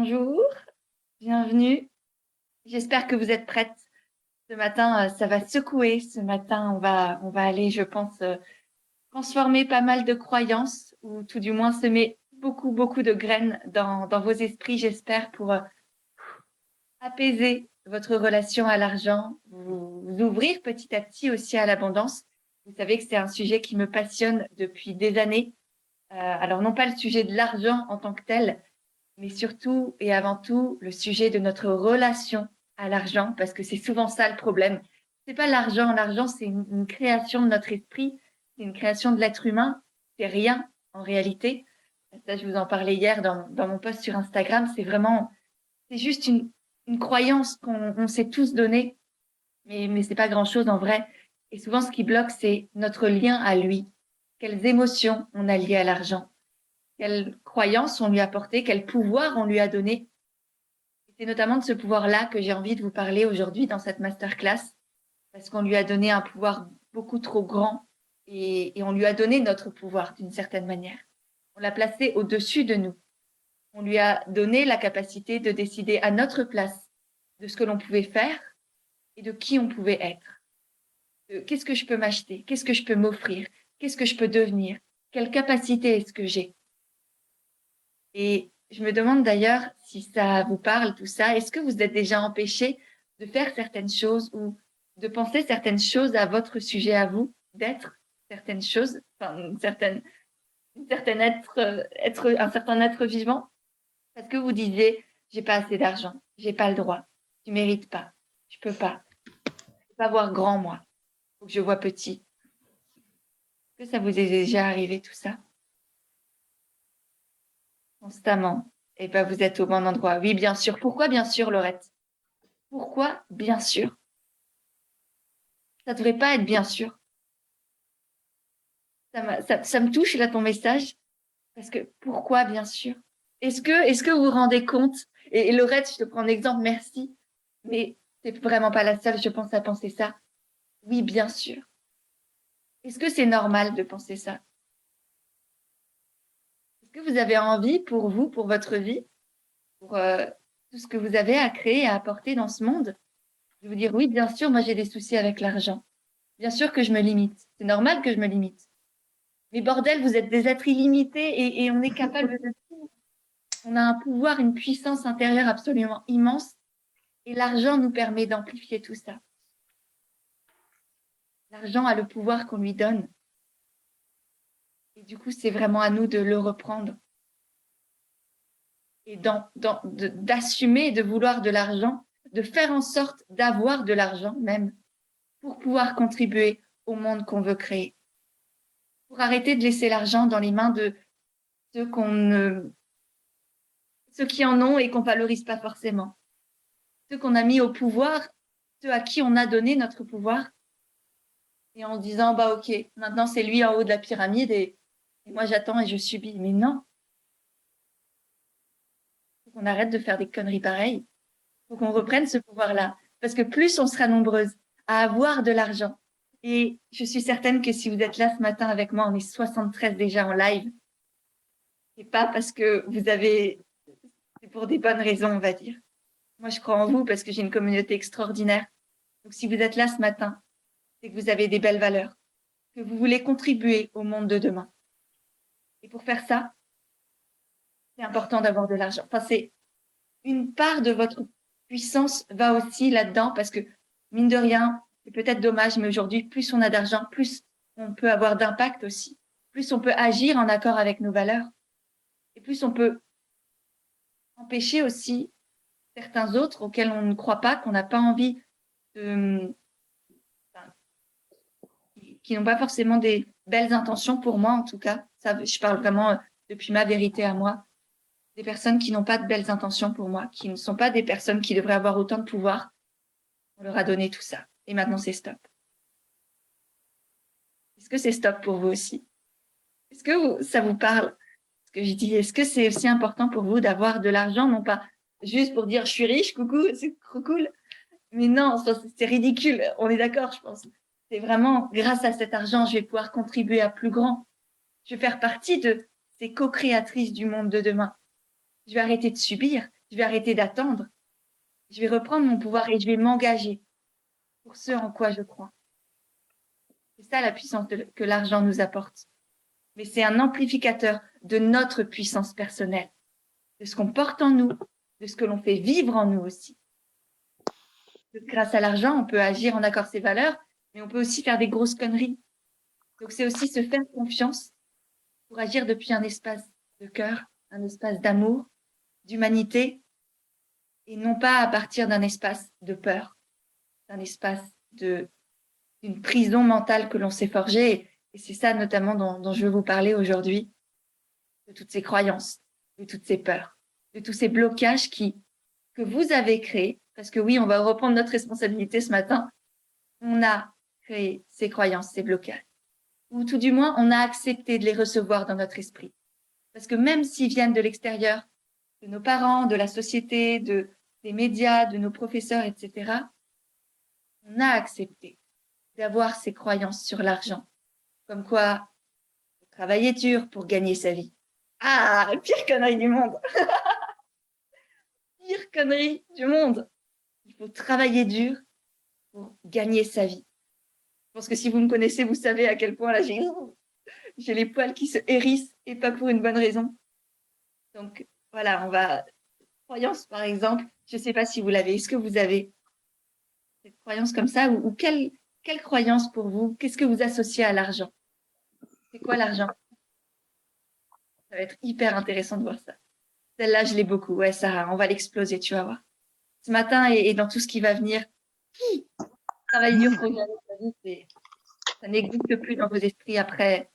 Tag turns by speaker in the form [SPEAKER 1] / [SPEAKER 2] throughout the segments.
[SPEAKER 1] Bonjour, bienvenue. J'espère que vous êtes prête. Ce matin, ça va secouer. Ce matin, on va aller, je pense, transformer pas mal de croyances ou tout du moins semer beaucoup de graines dans vos esprits, j'espère, pour apaiser votre relation à l'argent, vous ouvrir petit à petit aussi à l'abondance. Vous savez que c'est un sujet qui me passionne depuis des années. Alors, non pas le sujet de l'argent en tant que tel, mais surtout et avant tout le sujet de notre relation à l'argent, parce que c'est souvent ça le problème. C'est pas l'argent, l'argent c'est une création de notre esprit, c'est une création de l'être humain, c'est rien en réalité. Ça, je vous en parlais hier dans mon post sur Instagram, c'est juste une croyance qu'on s'est tous donnée, mais c'est pas grand-chose en vrai. Et souvent, ce qui bloque, c'est notre lien à lui. Quelles émotions on a liées à l'argent? Quelles croyances on lui a apportées? Quel pouvoir on lui a donné? C'est notamment de ce pouvoir-là que j'ai envie de vous parler aujourd'hui dans cette masterclass, parce qu'on lui a donné un pouvoir beaucoup trop grand et on lui a donné notre pouvoir d'une certaine manière. On l'a placé au-dessus de nous. On lui a donné la capacité de décider à notre place de ce que l'on pouvait faire et de qui on pouvait être. Qu'est-ce que je peux m'acheter? Qu'est-ce que je peux m'offrir? Qu'est-ce que je peux devenir? Quelle capacité est-ce que j'ai? Et je me demande d'ailleurs si ça vous parle, tout ça. Est-ce que vous êtes déjà empêché de faire certaines choses ou de penser certaines choses à votre sujet à vous, d'être certaines choses, enfin, une certaine un certain être vivant, parce que vous disiez, j'ai pas assez d'argent, j'ai pas le droit, tu mérites pas, je peux pas voir grand moi, faut que je vois petit. Est-ce que ça vous est déjà arrivé tout ça constamment? Eh ben, vous êtes au bon endroit. Oui, bien sûr. Pourquoi bien sûr, Laurette? Pourquoi bien sûr? Ça devrait pas être bien sûr. Ça me touche là ton message parce que pourquoi bien sûr? Est-ce que vous vous rendez compte? Et Laurette, je te prends un exemple, merci. Mais c'est vraiment pas la seule, je pense, à penser ça. Oui, bien sûr. Est-ce que c'est normal de penser ça? Est-ce que vous avez envie pour vous, pour votre vie, pour tout ce que vous avez à créer, à apporter dans ce monde? Je vous dire oui, bien sûr, moi j'ai des soucis avec l'argent. Bien sûr que je me limite. C'est normal que je me limite. Mais bordel, vous êtes des êtres illimités et on est capable de tout. On a un pouvoir, une puissance intérieure absolument immense et l'argent nous permet d'amplifier tout ça. L'argent a le pouvoir qu'on lui donne et du coup, c'est vraiment à nous de le reprendre et d'assumer de vouloir de l'argent, de faire en sorte d'avoir de l'argent même pour pouvoir contribuer au monde qu'on veut créer. Pour arrêter de laisser l'argent dans les mains de ceux ceux qui en ont et qu'on valorise pas forcément. Ceux qu'on a mis au pouvoir, ceux à qui on a donné notre pouvoir, et en disant, bah ok, maintenant c'est lui en haut de la pyramide et moi j'attends et je subis. Mais non, il faut qu'on arrête de faire des conneries pareilles. Il faut qu'on reprenne ce pouvoir-là. Parce que plus on sera nombreuses à avoir de l'argent, et je suis certaine que si vous êtes là ce matin avec moi, on est 73 déjà en live, et pas parce que vous avez, c'est pour des bonnes raisons, on va dire. Moi, je crois en vous parce que j'ai une communauté extraordinaire. Donc, si vous êtes là ce matin, c'est que vous avez des belles valeurs, que vous voulez contribuer au monde de demain. Et pour faire ça, c'est important d'avoir de l'argent. Enfin, c'est une part de votre puissance va aussi là-dedans parce que, mine de rien, c'est peut-être dommage, mais aujourd'hui, plus on a d'argent, plus on peut avoir d'impact aussi. Plus on peut agir en accord avec nos valeurs. Et plus on peut empêcher aussi certains autres auxquels on ne croit pas, qu'on n'a pas envie de, enfin, qui n'ont pas forcément des belles intentions pour moi, en tout cas. Ça, je parle vraiment depuis ma vérité à moi. Des personnes qui n'ont pas de belles intentions pour moi, qui ne sont pas des personnes qui devraient avoir autant de pouvoir. On leur a donné tout ça. Et maintenant, c'est stop. Est-ce que c'est stop pour vous aussi? Est-ce que ça vous parle? Ce que je dis, est-ce que c'est aussi important pour vous d'avoir de l'argent, non pas juste pour dire je suis riche, coucou, c'est trop cool. Mais non, c'est ridicule. On est d'accord, je pense. C'est vraiment grâce à cet argent, je vais pouvoir contribuer à plus grand. Je vais faire partie de ces co-créatrices du monde de demain. Je vais arrêter de subir. je vais arrêter d'attendre, je vais reprendre mon pouvoir et je vais m'engager pour ce en quoi je crois. C'est ça la puissance que l'argent nous apporte. Mais c'est un amplificateur de notre puissance personnelle, de ce qu'on porte en nous, de ce que l'on fait vivre en nous aussi. Grâce à l'argent, on peut agir en accord avec ses valeurs, mais on peut aussi faire des grosses conneries. Donc c'est aussi se faire confiance pour agir depuis un espace de cœur, un espace d'amour, d'humanité, et non pas à partir d'un espace de peur, d'un espace d'une prison mentale que l'on s'est forgée. Et c'est ça notamment dont je veux vous parler aujourd'hui, de toutes ces croyances, de toutes ces peurs, de tous ces blocages que vous avez créés. Parce que oui, on va reprendre notre responsabilité ce matin. On a créé ces croyances, ces blocages. Ou tout du moins, on a accepté de les recevoir dans notre esprit. Parce que même s'ils viennent de l'extérieur, de nos parents, de la société, des médias, de nos professeurs, etc., on a accepté d'avoir ces croyances sur l'argent. Comme quoi, travailler dur pour gagner sa vie. Ah, pire connerie du monde. Pire connerie du monde. Il faut travailler dur pour gagner sa vie. Je pense que si vous me connaissez, vous savez à quel point là j'ai les poils qui se hérissent et pas pour une bonne raison. Donc voilà, on va croyance par exemple. Je ne sais pas si vous l'avez. Est-ce que vous avez cette croyance comme ça ou quelle croyance pour vous? Qu'est-ce que vous associez à l'argent? C'est quoi l'argent? Ça va être hyper intéressant de voir ça. Celle-là, je l'ai beaucoup. Ouais, Sarah, on va l'exploser, tu vas voir. Ce matin et dans tout ce qui va venir, travailler dur pour gagner sa vie, ça n'existe plus dans vos esprits après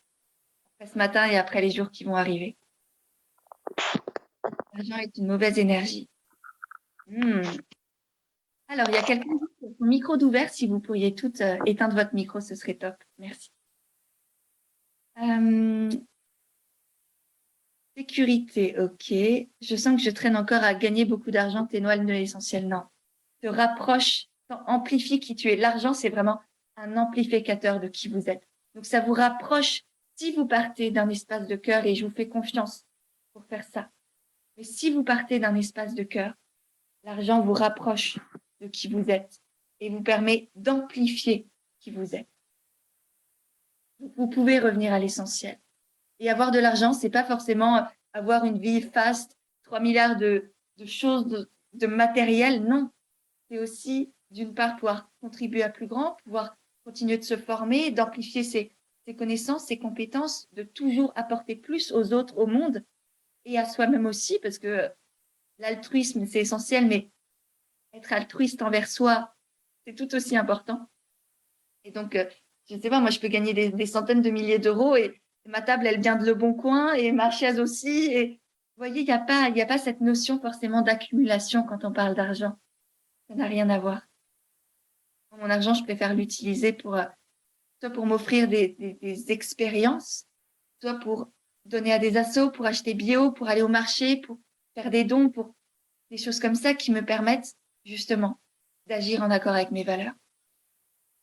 [SPEAKER 1] ce matin et après les jours qui vont arriver. L'argent est une mauvaise énergie. Alors, il y a quelqu'un qui a son micro d'ouvert. Si vous pourriez toutes éteindre votre micro, ce serait top. Merci. Sécurité, ok. Je sens que je traîne encore à gagner beaucoup d'argent. T'éloignes de l'essentiel. Non. Te rapproche, amplifie qui tu es. L'argent, c'est vraiment un amplificateur de qui vous êtes. Donc, ça vous rapproche si vous partez d'un espace de cœur et je vous fais confiance pour faire ça. Mais si vous partez d'un espace de cœur, l'argent vous rapproche de qui vous êtes et vous permet d'amplifier qui vous êtes. Vous pouvez revenir à l'essentiel. Et avoir de l'argent, c'est pas forcément avoir une vie faste, 3 milliards de choses, de matériel. Non. C'est aussi, d'une part, pouvoir contribuer à plus grand, pouvoir continuer de se former, d'amplifier ses connaissances, ses compétences, de toujours apporter plus aux autres, au monde et à soi-même aussi, parce que l'altruisme, c'est essentiel, mais être altruiste envers soi, c'est tout aussi important. Et donc, je ne sais pas, moi, je peux gagner des centaines de milliers d'euros et ma table, elle vient de Le Bon Coin et ma chaise aussi. Et vous voyez, il n'y a pas cette notion forcément d'accumulation quand on parle d'argent. Ça n'a rien à voir. Mon argent, je préfère l'utiliser soit pour m'offrir des expériences, soit pour donner à des assos, pour acheter bio, pour aller au marché, pour faire des dons, pour des choses comme ça qui me permettent justement d'agir en accord avec mes valeurs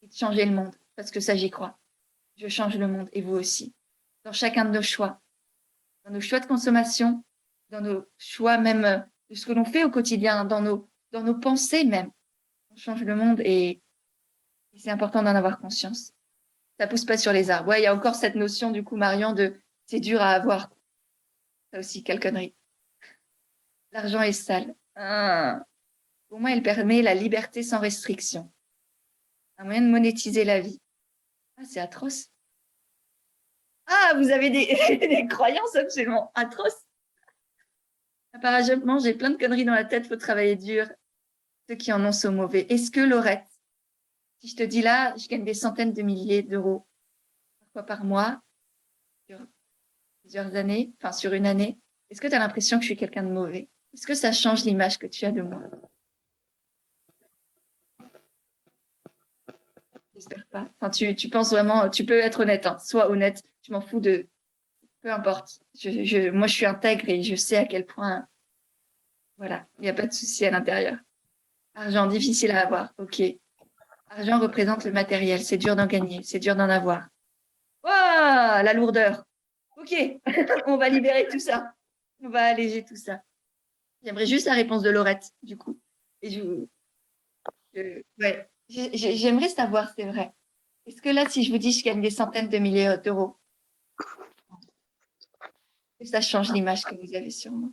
[SPEAKER 1] et de changer le monde. Parce que ça, j'y crois. Je change le monde et vous aussi. Dans chacun de nos choix, dans nos choix de consommation, dans nos choix même de ce que l'on fait au quotidien, dans nos pensées même. On change le monde et c'est important d'en avoir conscience. Ça pousse pas sur les arbres. Ouais, il y a encore cette notion du coup, Marion, de c'est dur à avoir. Ça aussi, quelle connerie. L'argent est sale. Pour moi, il permet la liberté sans restriction. Un moyen de monétiser la vie. Ah, c'est atroce. Ah, vous avez des croyances absolument atroces. Apparemment, j'ai plein de conneries dans la tête, faut travailler dur. Ceux qui en ont sont mauvais. Est-ce que, Laurette, si je te dis là, je gagne des centaines de milliers d'euros, parfois par mois, sur plusieurs années, enfin sur une année, est-ce que tu as l'impression que je suis quelqu'un de mauvais? Est-ce que ça change l'image que tu as de moi? J'espère pas. Enfin, tu penses vraiment, tu peux être honnête, hein. Sois honnête, je m'en fous de... Peu importe. Moi, je suis intègre et je sais à quel point... Voilà, il n'y a pas de souci à l'intérieur. Argent, difficile à avoir, ok. Argent représente le matériel, c'est dur d'en gagner, c'est dur d'en avoir. Waouh, la lourdeur. Ok, on va libérer tout ça. On va alléger tout ça. J'aimerais juste la réponse de Laurette, du coup. Et ouais, j'aimerais savoir, c'est vrai. Est-ce que là, si je vous dis je gagne des centaines de milliers d'euros, ça change l'image que vous avez sur moi?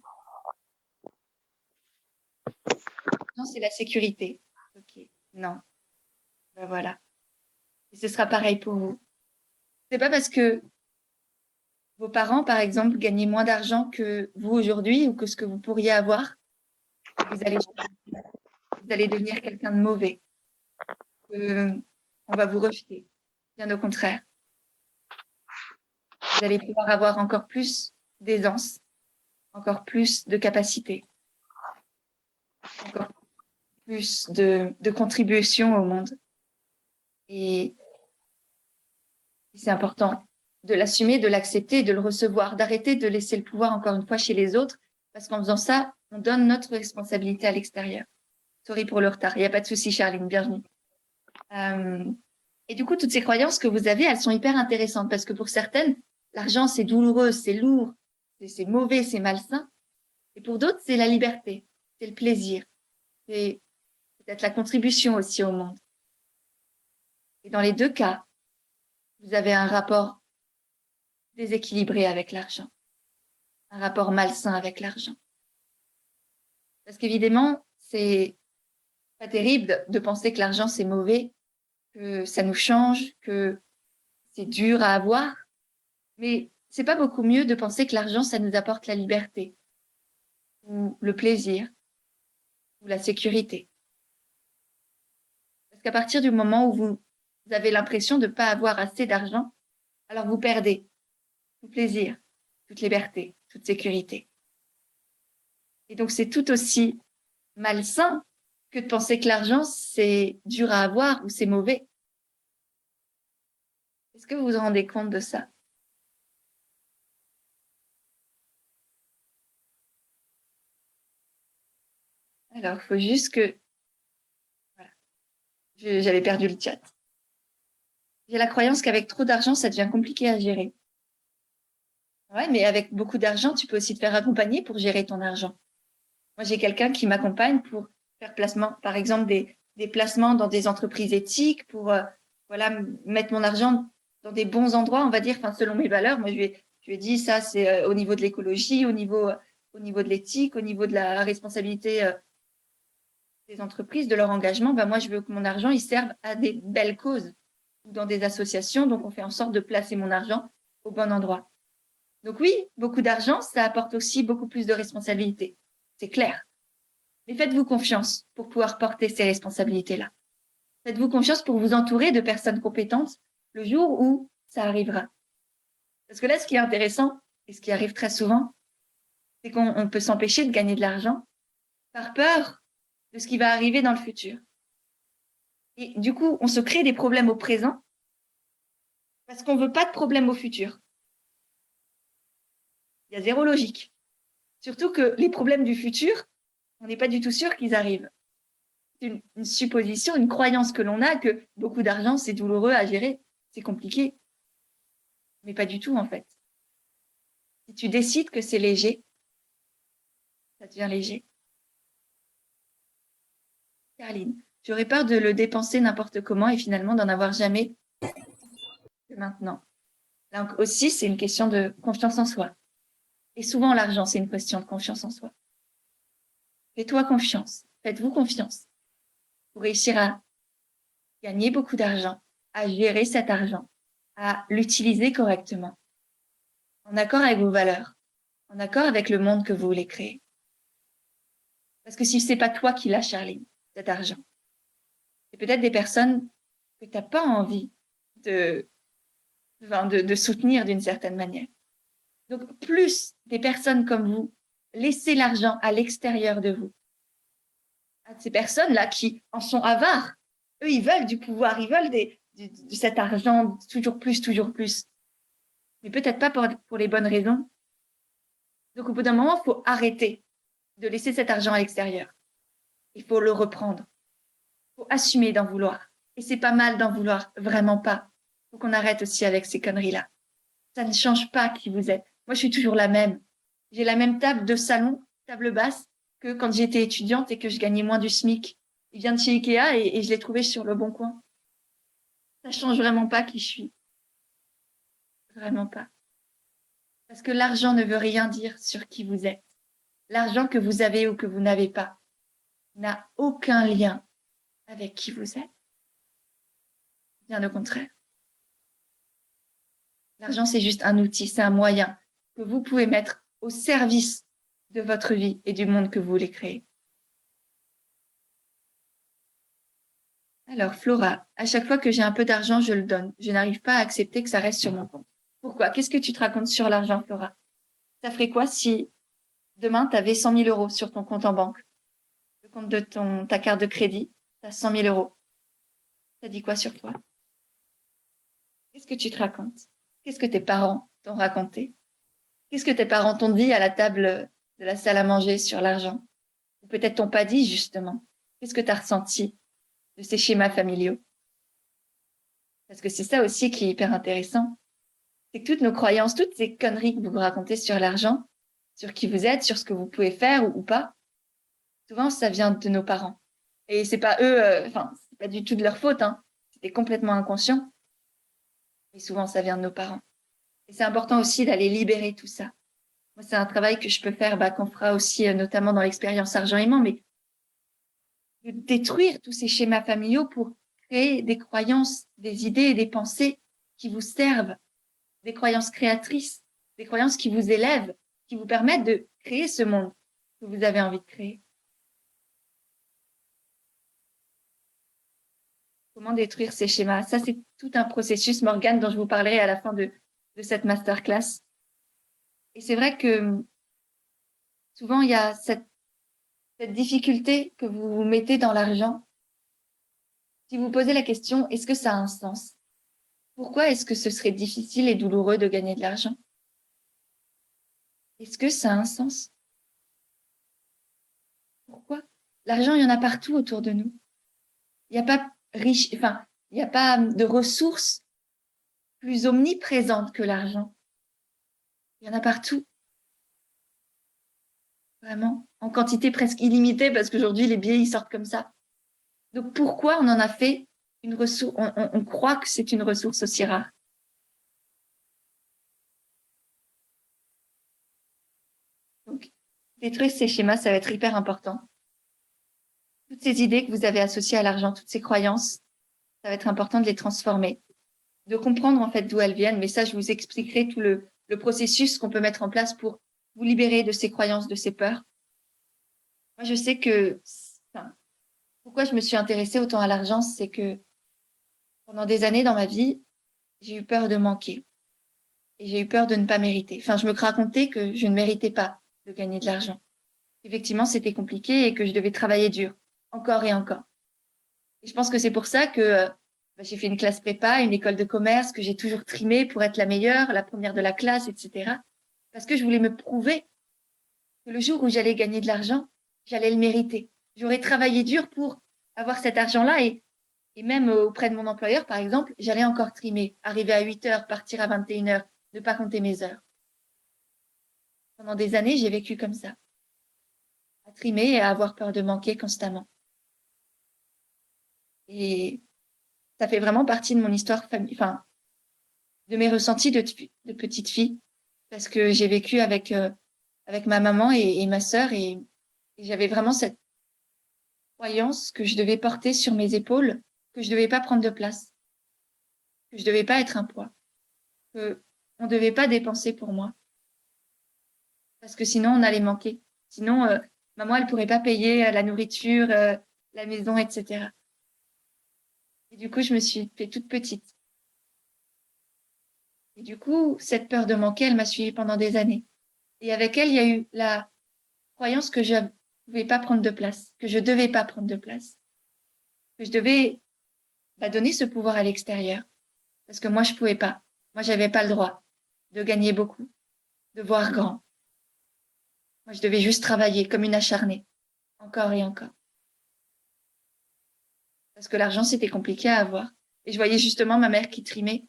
[SPEAKER 1] Non, c'est la sécurité. Ok, non. Ben voilà. Et ce sera pareil pour vous. C'est pas parce que vos parents, par exemple, gagnaient moins d'argent que vous aujourd'hui ou que ce que vous pourriez avoir, que vous allez devenir quelqu'un de mauvais. On va vous rejeter. Bien au contraire. Vous allez pouvoir avoir encore plus d'aisance, encore plus de capacité, encore plus de contribution au monde. Et c'est important de l'assumer, de l'accepter, de le recevoir, d'arrêter de laisser le pouvoir encore une fois chez les autres, parce qu'en faisant ça, on donne notre responsabilité à l'extérieur. Sorry pour le retard, il n'y a pas de souci, Charline, bienvenue. Et du coup, toutes ces croyances que vous avez, elles sont hyper intéressantes, parce que pour certaines, l'argent, c'est douloureux, c'est lourd, c'est mauvais, c'est malsain. Et pour d'autres, c'est la liberté, c'est le plaisir, c'est peut-être la contribution aussi au monde. Et dans les deux cas, vous avez un rapport déséquilibré avec l'argent, un rapport malsain avec l'argent. Parce qu'évidemment, c'est pas terrible de penser que l'argent, c'est mauvais, que ça nous change, que c'est dur à avoir. Mais c'est pas beaucoup mieux de penser que l'argent, ça nous apporte la liberté, ou le plaisir, ou la sécurité. Parce qu'à partir du moment où vous avez l'impression de ne pas avoir assez d'argent, alors vous perdez tout plaisir, toute liberté, toute sécurité. Et donc c'est tout aussi malsain que de penser que l'argent, c'est dur à avoir ou c'est mauvais. Est-ce que vous vous rendez compte de ça? Alors, il faut juste que... Voilà. J'avais perdu le chat. J'ai la croyance qu'avec trop d'argent, ça devient compliqué à gérer. Ouais, mais avec beaucoup d'argent, tu peux aussi te faire accompagner pour gérer ton argent. Moi, j'ai quelqu'un qui m'accompagne pour faire placement, par exemple, des placements dans des entreprises éthiques, pour voilà, mettre mon argent dans des bons endroits, on va dire, enfin, selon mes valeurs. Moi, je lui ai dit, ça, c'est au niveau de l'écologie, au niveau de l'éthique, au niveau de la responsabilité des entreprises, de leur engagement. Ben, moi, je veux que mon argent, il serve à des belles causes ou dans des associations. Donc, on fait en sorte de placer mon argent au bon endroit. Donc oui, beaucoup d'argent, ça apporte aussi beaucoup plus de responsabilités. C'est clair. Mais faites-vous confiance pour pouvoir porter ces responsabilités-là. Faites-vous confiance pour vous entourer de personnes compétentes le jour où ça arrivera. Parce que là, ce qui est intéressant, et ce qui arrive très souvent, c'est qu'on peut s'empêcher de gagner de l'argent par peur de ce qui va arriver dans le futur. Et du coup, on se crée des problèmes au présent parce qu'on ne veut pas de problème au futur. Il y a zéro logique. Surtout que les problèmes du futur, on n'est pas du tout sûr qu'ils arrivent. C'est une supposition, une croyance que l'on a que beaucoup d'argent, c'est douloureux à gérer, c'est compliqué. Mais pas du tout, en fait. Si tu décides que c'est léger, ça devient léger. Caroline, j'aurais peur de le dépenser n'importe comment et finalement d'en avoir jamais que maintenant. Donc aussi, c'est une question de confiance en soi. Et souvent, l'argent, c'est une question de confiance en soi. Fais-toi confiance. Faites-vous confiance pour réussir à gagner beaucoup d'argent, à gérer cet argent, à l'utiliser correctement, en accord avec vos valeurs, en accord avec le monde que vous voulez créer. Parce que si ce n'est pas toi qui l'as, Charline, cet argent, c'est peut-être des personnes que tu n'as pas envie de soutenir d'une certaine manière. Donc, plus des personnes comme vous laissez l'argent à l'extérieur de vous, à ces personnes-là qui en sont avares, eux, ils veulent du pouvoir, ils veulent de cet argent toujours plus, mais peut-être pas pour les bonnes raisons. Donc, au bout d'un moment, il faut arrêter de laisser cet argent à l'extérieur. Il faut le reprendre. Il faut assumer d'en vouloir. Et c'est pas mal d'en vouloir, vraiment pas. Il faut qu'on arrête aussi avec ces conneries-là. Ça ne change pas qui vous êtes. Moi, je suis toujours la même. J'ai la même table de salon, table basse, que quand j'étais étudiante et que je gagnais moins du SMIC. Il vient de chez Ikea et je l'ai trouvé sur le bon coin. Ça change vraiment pas qui je suis. Vraiment pas. Parce que l'argent ne veut rien dire sur qui vous êtes. L'argent que vous avez ou que vous n'avez pas n'a aucun lien avec qui vous êtes. Bien au contraire. L'argent, c'est juste un outil, c'est un moyen que vous pouvez mettre au service de votre vie et du monde que vous voulez créer. Alors, Flora, à chaque fois que j'ai un peu d'argent, je le donne. Je n'arrive pas à accepter que ça reste sur mon compte. Pourquoi? Qu'est-ce que tu te racontes sur l'argent, Flora? Ça ferait quoi si demain, tu avais 100 000 euros sur ton compte en banque, le compte de ta carte de crédit, tu as 100 000 euros. Ça dit quoi sur toi? Qu'est-ce que tu te racontes? Qu'est-ce que tes parents t'ont raconté? Qu'est-ce que tes parents t'ont dit à la table de la salle à manger sur l'argent? Ou peut-être t'ont pas dit, justement. Qu'est-ce que tu as ressenti de ces schémas familiaux? Parce que c'est ça aussi qui est hyper intéressant. C'est que toutes nos croyances, toutes ces conneries que vous vous racontez sur l'argent, sur qui vous êtes, sur ce que vous pouvez faire ou pas, souvent, ça vient de nos parents. Et c'est pas eux, c'est pas du tout de leur faute, hein. C'était complètement inconscient. Et souvent, ça vient de nos parents. Et c'est important aussi d'aller libérer tout ça. Moi, c'est un travail que je peux faire, qu'on fera aussi, notamment dans l'expérience argent aimant, mais de détruire tous ces schémas familiaux pour créer des croyances, des idées et des pensées qui vous servent, des croyances créatrices, des croyances qui vous élèvent, qui vous permettent de créer ce monde que vous avez envie de créer. Comment détruire ces schémas? Ça, c'est tout un processus, Morgane, dont je vous parlerai à la fin de cette masterclass. Et c'est vrai que souvent, il y a cette difficulté que vous vous mettez dans l'argent. Si vous posez la question, est-ce que ça a un sens? Pourquoi est-ce que ce serait difficile et douloureux de gagner de l'argent? Est-ce que ça a un sens? Pourquoi? L'argent, il y en a partout autour de nous. Il n'y a pas il n'y a pas de ressources plus omniprésentes que l'argent. Il y en a partout. Vraiment. En quantité presque illimitée, parce qu'aujourd'hui, les billets, ils sortent comme ça. Donc, pourquoi on en a fait une ressource, on croit que c'est une ressource aussi rare? Donc, détruire ces schémas, ça va être hyper important. Toutes ces idées que vous avez associées à l'argent, toutes ces croyances, ça va être important de les transformer, de comprendre en fait d'où elles viennent. Mais ça, je vous expliquerai tout le processus qu'on peut mettre en place pour vous libérer de ces croyances, de ces peurs. Moi, je sais que pourquoi je me suis intéressée autant à l'argent, c'est que pendant des années dans ma vie, j'ai eu peur de manquer et j'ai eu peur de ne pas mériter. Enfin, je me racontais que je ne méritais pas de gagner de l'argent. Effectivement, c'était compliqué et que je devais travailler dur, encore et encore. Et je pense que c'est pour ça que j'ai fait une classe prépa, une école de commerce, que j'ai toujours trimé pour être la meilleure, la première de la classe, etc. Parce que je voulais me prouver que le jour où j'allais gagner de l'argent, j'allais le mériter. J'aurais travaillé dur pour avoir cet argent-là et même auprès de mon employeur, par exemple, j'allais encore trimer, arriver à 8 heures, partir à 21 heures, ne pas compter mes heures. Pendant des années, j'ai vécu comme ça, à trimer et à avoir peur de manquer constamment. Et ça fait vraiment partie de mon histoire, de mes ressentis de petite fille, parce que j'ai vécu avec ma maman et ma sœur et j'avais vraiment cette croyance que je devais porter sur mes épaules, que je devais pas prendre de place, que je devais pas être un poids, que on devait pas dépenser pour moi, parce que sinon on allait manquer. Sinon, maman, elle pourrait pas payer la nourriture, la maison, etc. Et du coup, je me suis fait toute petite. Et du coup, cette peur de manquer, elle m'a suivie pendant des années. Et avec elle, il y a eu la croyance que je ne pouvais pas prendre de place, que je ne devais pas prendre de place, que je devais donner ce pouvoir à l'extérieur. Parce que moi, je ne pouvais pas. Moi, je n'avais pas le droit de gagner beaucoup, de voir grand. Moi, je devais juste travailler comme une acharnée, encore et encore. Parce que l'argent, c'était compliqué à avoir. Et je voyais justement ma mère qui trimait.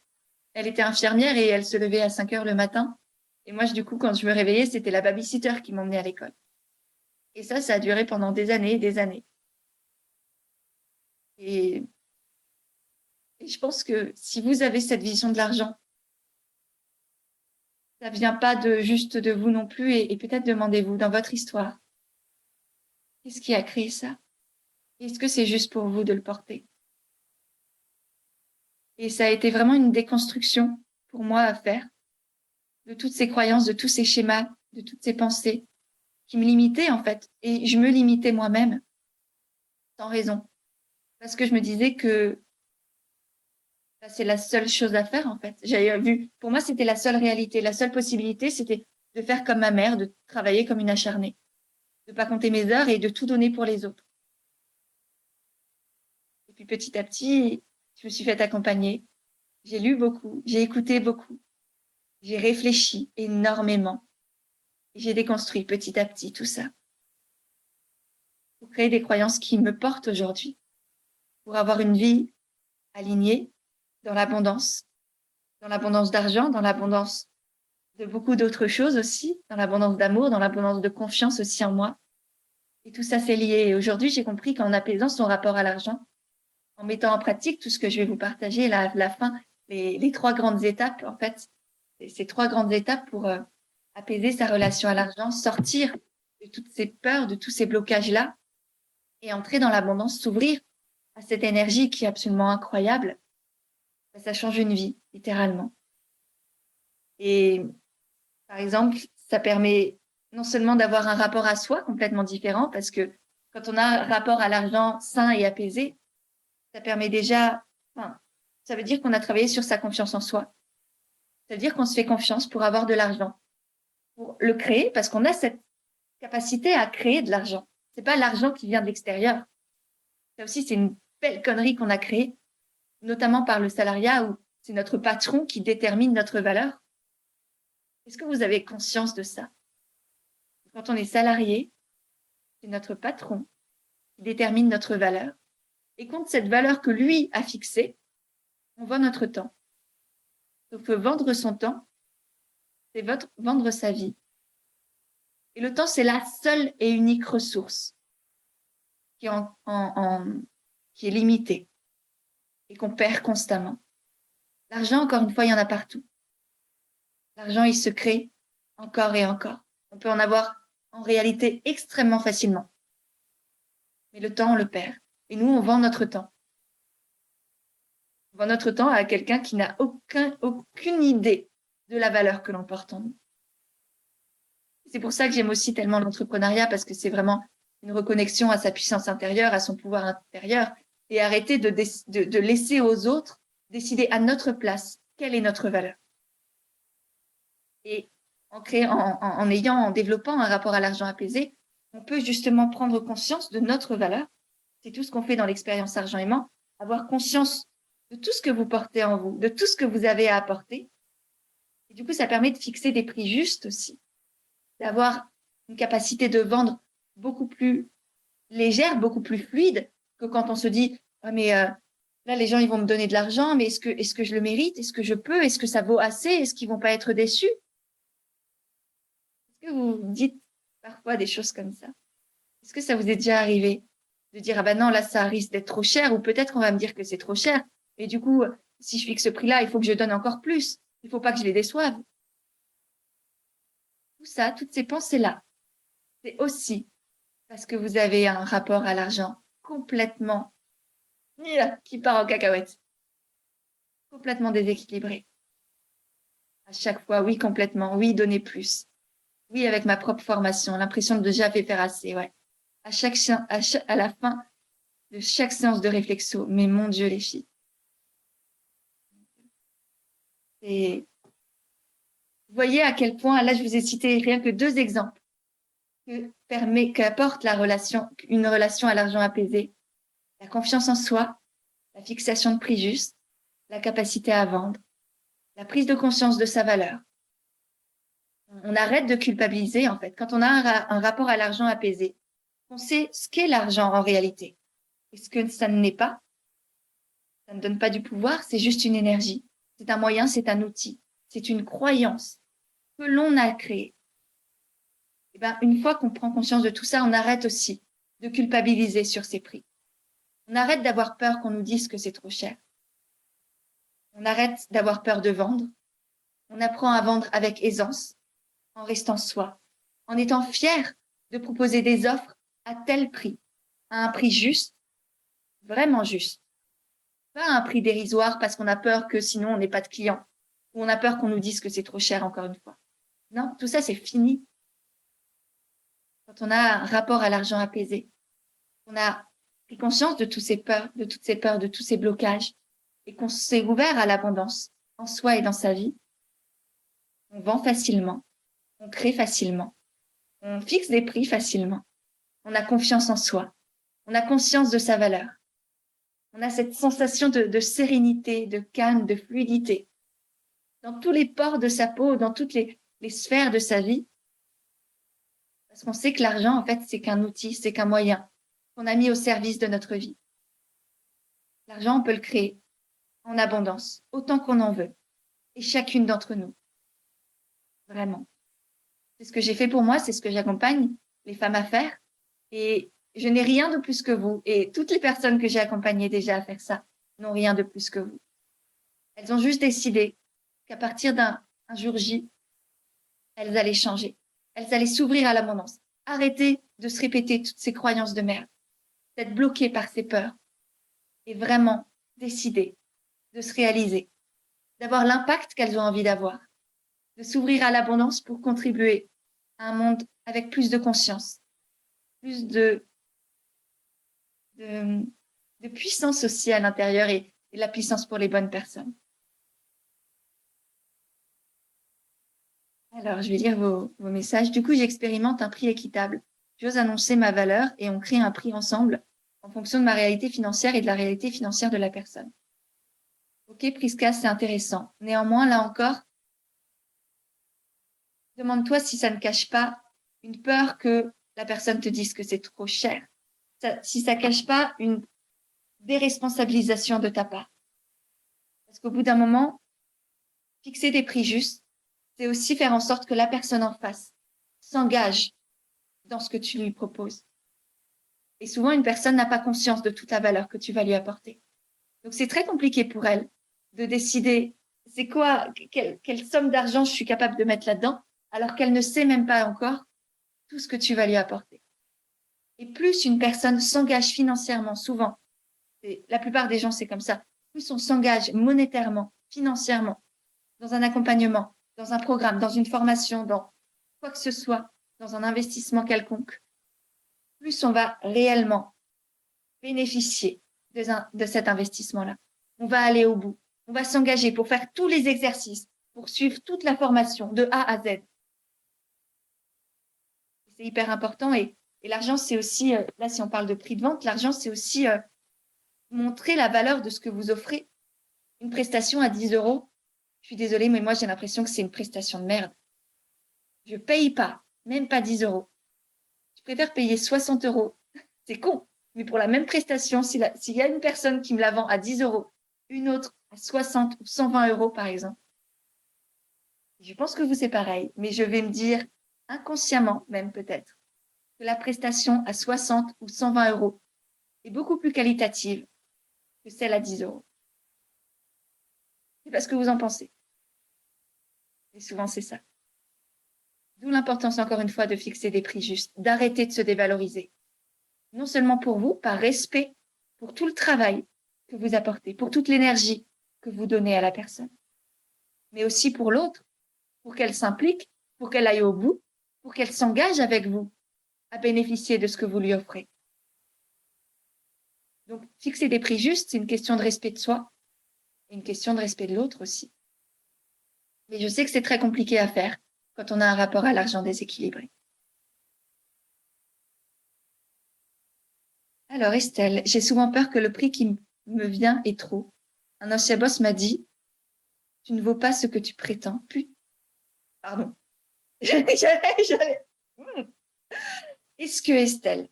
[SPEAKER 1] Elle était infirmière et elle se levait à 5 heures le matin. Et moi, du coup, quand je me réveillais, c'était la babysitter qui m'emmenait à l'école. Et ça a duré pendant des années et des années. Et, et je pense que si vous avez cette vision de l'argent, ça ne vient pas juste de vous non plus. Et peut-être demandez-vous dans votre histoire, qu'est-ce qui a créé ça? Est-ce que c'est juste pour vous de le porter? Et ça a été vraiment une déconstruction pour moi à faire de toutes ces croyances, de tous ces schémas, de toutes ces pensées qui me limitaient en fait. Et je me limitais moi-même sans raison. Parce que je me disais que bah, c'est la seule chose à faire en fait. J'avais vu, pour moi, c'était la seule réalité. La seule possibilité, c'était de faire comme ma mère, de travailler comme une acharnée, de pas compter mes heures et de tout donner pour les autres. Et puis petit à petit, je me suis fait accompagner. J'ai lu beaucoup, j'ai écouté beaucoup, j'ai réfléchi énormément. Et j'ai déconstruit petit à petit tout ça pour créer des croyances qui me portent aujourd'hui, pour avoir une vie alignée dans l'abondance d'argent, dans l'abondance de beaucoup d'autres choses aussi, dans l'abondance d'amour, dans l'abondance de confiance aussi en moi. Et tout ça, c'est lié. Et aujourd'hui, j'ai compris qu'en apaisant son rapport à l'argent, en mettant en pratique tout ce que je vais vous partager, la fin, les trois grandes étapes, en fait, ces trois grandes étapes pour apaiser sa relation à l'argent, sortir de toutes ces peurs, de tous ces blocages-là, et entrer dans l'abondance, s'ouvrir à cette énergie qui est absolument incroyable, ça change une vie, littéralement. Et par exemple, ça permet non seulement d'avoir un rapport à soi complètement différent, parce que quand on a un rapport à l'argent sain et apaisé, ça permet déjà, enfin, ça veut dire qu'on a travaillé sur sa confiance en soi. Ça veut dire qu'on se fait confiance pour avoir de l'argent, pour le créer, parce qu'on a cette capacité à créer de l'argent. C'est pas l'argent qui vient de l'extérieur. Ça aussi, c'est une belle connerie qu'on a créée, notamment par le salariat où c'est notre patron qui détermine notre valeur. Est-ce que vous avez conscience de ça? Quand on est salarié, c'est notre patron qui détermine notre valeur. Et contre cette valeur que lui a fixée, on vend notre temps. Donc, vendre son temps, c'est vendre sa vie. Et le temps, c'est la seule et unique ressource qui est limitée et qu'on perd constamment. L'argent, encore une fois, il y en a partout. L'argent, il se crée encore et encore. On peut en avoir en réalité extrêmement facilement. Mais le temps, on le perd. Et nous, on vend notre temps. On vend notre temps à quelqu'un qui n'a aucune idée de la valeur que l'on porte en nous. C'est pour ça que j'aime aussi tellement l'entrepreneuriat, parce que c'est vraiment une reconnexion à sa puissance intérieure, à son pouvoir intérieur, et arrêter de laisser aux autres décider à notre place quelle est notre valeur. Et en développant un rapport à l'argent apaisé, on peut justement prendre conscience de notre valeur. C'est tout ce qu'on fait dans l'expérience argent aimant, avoir conscience de tout ce que vous portez en vous, de tout ce que vous avez à apporter. Et du coup, ça permet de fixer des prix justes aussi, d'avoir une capacité de vendre beaucoup plus légère, beaucoup plus fluide que quand on se dit ah, mais là les gens ils vont me donner de l'argent, mais est-ce que je le mérite, est-ce que je peux, est-ce que ça vaut assez, est-ce qu'ils vont pas être déçus? Est-ce que vous dites parfois des choses comme ça? Est-ce que ça vous est déjà arrivé de dire ah ben non là ça risque d'être trop cher, ou peut-être qu'on va me dire que c'est trop cher et du coup si je fixe ce prix-là il faut que je donne encore plus, il faut pas que je les déçoive. Tout ça, toutes ces pensées-là, c'est aussi parce que vous avez un rapport à l'argent complètement qui part en cacahuète, complètement déséquilibré. À chaque fois, oui, complètement, oui, donner plus. Oui, avec ma propre formation, l'impression de déjà faire assez, ouais. À la fin de chaque séance de réflexo, mais mon Dieu, les filles. Et vous voyez à quel point, là, je vous ai cité rien que deux exemples qu'apporte une relation à l'argent apaisé. La confiance en soi, la fixation de prix juste, la capacité à vendre, la prise de conscience de sa valeur. On arrête de culpabiliser, en fait. Quand on a un rapport à l'argent apaisé, on sait ce qu'est l'argent en réalité. Et ce que ça n'est pas, ça ne donne pas du pouvoir, c'est juste une énergie. C'est un moyen, c'est un outil. C'est une croyance que l'on a créée. Et ben, une fois qu'on prend conscience de tout ça, on arrête aussi de culpabiliser sur ces prix. On arrête d'avoir peur qu'on nous dise que c'est trop cher. On arrête d'avoir peur de vendre. On apprend à vendre avec aisance, en restant soi, en étant fier de proposer des offres à tel prix, à un prix juste, vraiment juste. Pas à un prix dérisoire parce qu'on a peur que sinon on n'ait pas de clients, ou on a peur qu'on nous dise que c'est trop cher encore une fois. Non, tout ça c'est fini. Quand on a un rapport à l'argent apaisé, on a pris conscience de toutes ces peurs, de toutes ces peurs, de tous ces blocages, et qu'on s'est ouvert à l'abondance en soi et dans sa vie, on vend facilement, on crée facilement, on fixe des prix facilement, on a confiance en soi, on a conscience de sa valeur, on a cette sensation de sérénité, de calme, de fluidité dans tous les pores de sa peau, dans toutes les sphères de sa vie, parce qu'on sait que l'argent, en fait, c'est qu'un outil, c'est qu'un moyen qu'on a mis au service de notre vie. L'argent, on peut le créer en abondance, autant qu'on en veut, et chacune d'entre nous, vraiment. C'est ce que j'ai fait pour moi, c'est ce que j'accompagne les femmes à faire, et je n'ai rien de plus que vous, et toutes les personnes que j'ai accompagnées déjà à faire ça n'ont rien de plus que vous. Elles ont juste décidé qu'à partir d'un jour J, elles allaient changer, elles allaient s'ouvrir à l'abondance, arrêter de se répéter toutes ces croyances de merde, d'être bloquées par ces peurs, et vraiment décider de se réaliser, d'avoir l'impact qu'elles ont envie d'avoir, de s'ouvrir à l'abondance pour contribuer à un monde avec plus de conscience, plus de, de puissance aussi à l'intérieur et la puissance pour les bonnes personnes. Alors, je vais lire vos messages. Du coup, j'expérimente un prix équitable. J'ose annoncer ma valeur et on crée un prix ensemble en fonction de ma réalité financière et de la réalité financière de la personne. Ok, Prisca, c'est intéressant. Néanmoins, là encore, demande-toi si ça ne cache pas une peur que la personne te dise que c'est trop cher. Si ça ne cache pas une déresponsabilisation de ta part. Parce qu'au bout d'un moment, fixer des prix justes, c'est aussi faire en sorte que la personne en face s'engage dans ce que tu lui proposes. Et souvent, une personne n'a pas conscience de toute la valeur que tu vas lui apporter. Donc, c'est très compliqué pour elle de décider c'est quoi, quelle somme d'argent je suis capable de mettre là-dedans, alors qu'elle ne sait même pas encore tout ce que tu vas lui apporter. Et plus une personne s'engage financièrement, souvent, et la plupart des gens, c'est comme ça, plus on s'engage monétairement, financièrement, dans un accompagnement, dans un programme, dans une formation, dans quoi que ce soit, dans un investissement quelconque, plus on va réellement bénéficier de cet investissement-là. On va aller au bout. On va s'engager pour faire tous les exercices, pour suivre toute la formation de A à Z. C'est hyper important. Et l'argent, c'est aussi, là, si on parle de prix de vente, l'argent, c'est aussi montrer la valeur de ce que vous offrez. Une prestation à 10 euros, je suis désolée, mais moi, j'ai l'impression que c'est une prestation de merde. Je ne paye pas, même pas 10 euros. Je préfère payer 60 euros. C'est con. Mais pour la même prestation, s'il y a une personne qui me la vend à 10 euros, une autre à 60 ou 120 euros, par exemple, je pense que vous, c'est pareil. Mais je vais me dire, inconsciemment même peut-être, que la prestation à 60 ou 120 euros est beaucoup plus qualitative que celle à 10 euros. C'est pas ce que vous en pensez. Et souvent, c'est ça. D'où l'importance, encore une fois, de fixer des prix justes, d'arrêter de se dévaloriser. Non seulement pour vous, par respect pour tout le travail que vous apportez, pour toute l'énergie que vous donnez à la personne, mais aussi pour l'autre, pour qu'elle s'implique, pour qu'elle aille au bout, pour qu'elle s'engage avec vous à bénéficier de ce que vous lui offrez. Donc, fixer des prix justes, c'est une question de respect de soi et une question de respect de l'autre aussi. Mais je sais que c'est très compliqué à faire quand on a un rapport à l'argent déséquilibré. Alors, Estelle, j'ai souvent peur que le prix qui me vient est trop. Un ancien boss m'a dit, tu ne vaux pas ce que tu prétends. Pardon. Est-ce que, Estelle,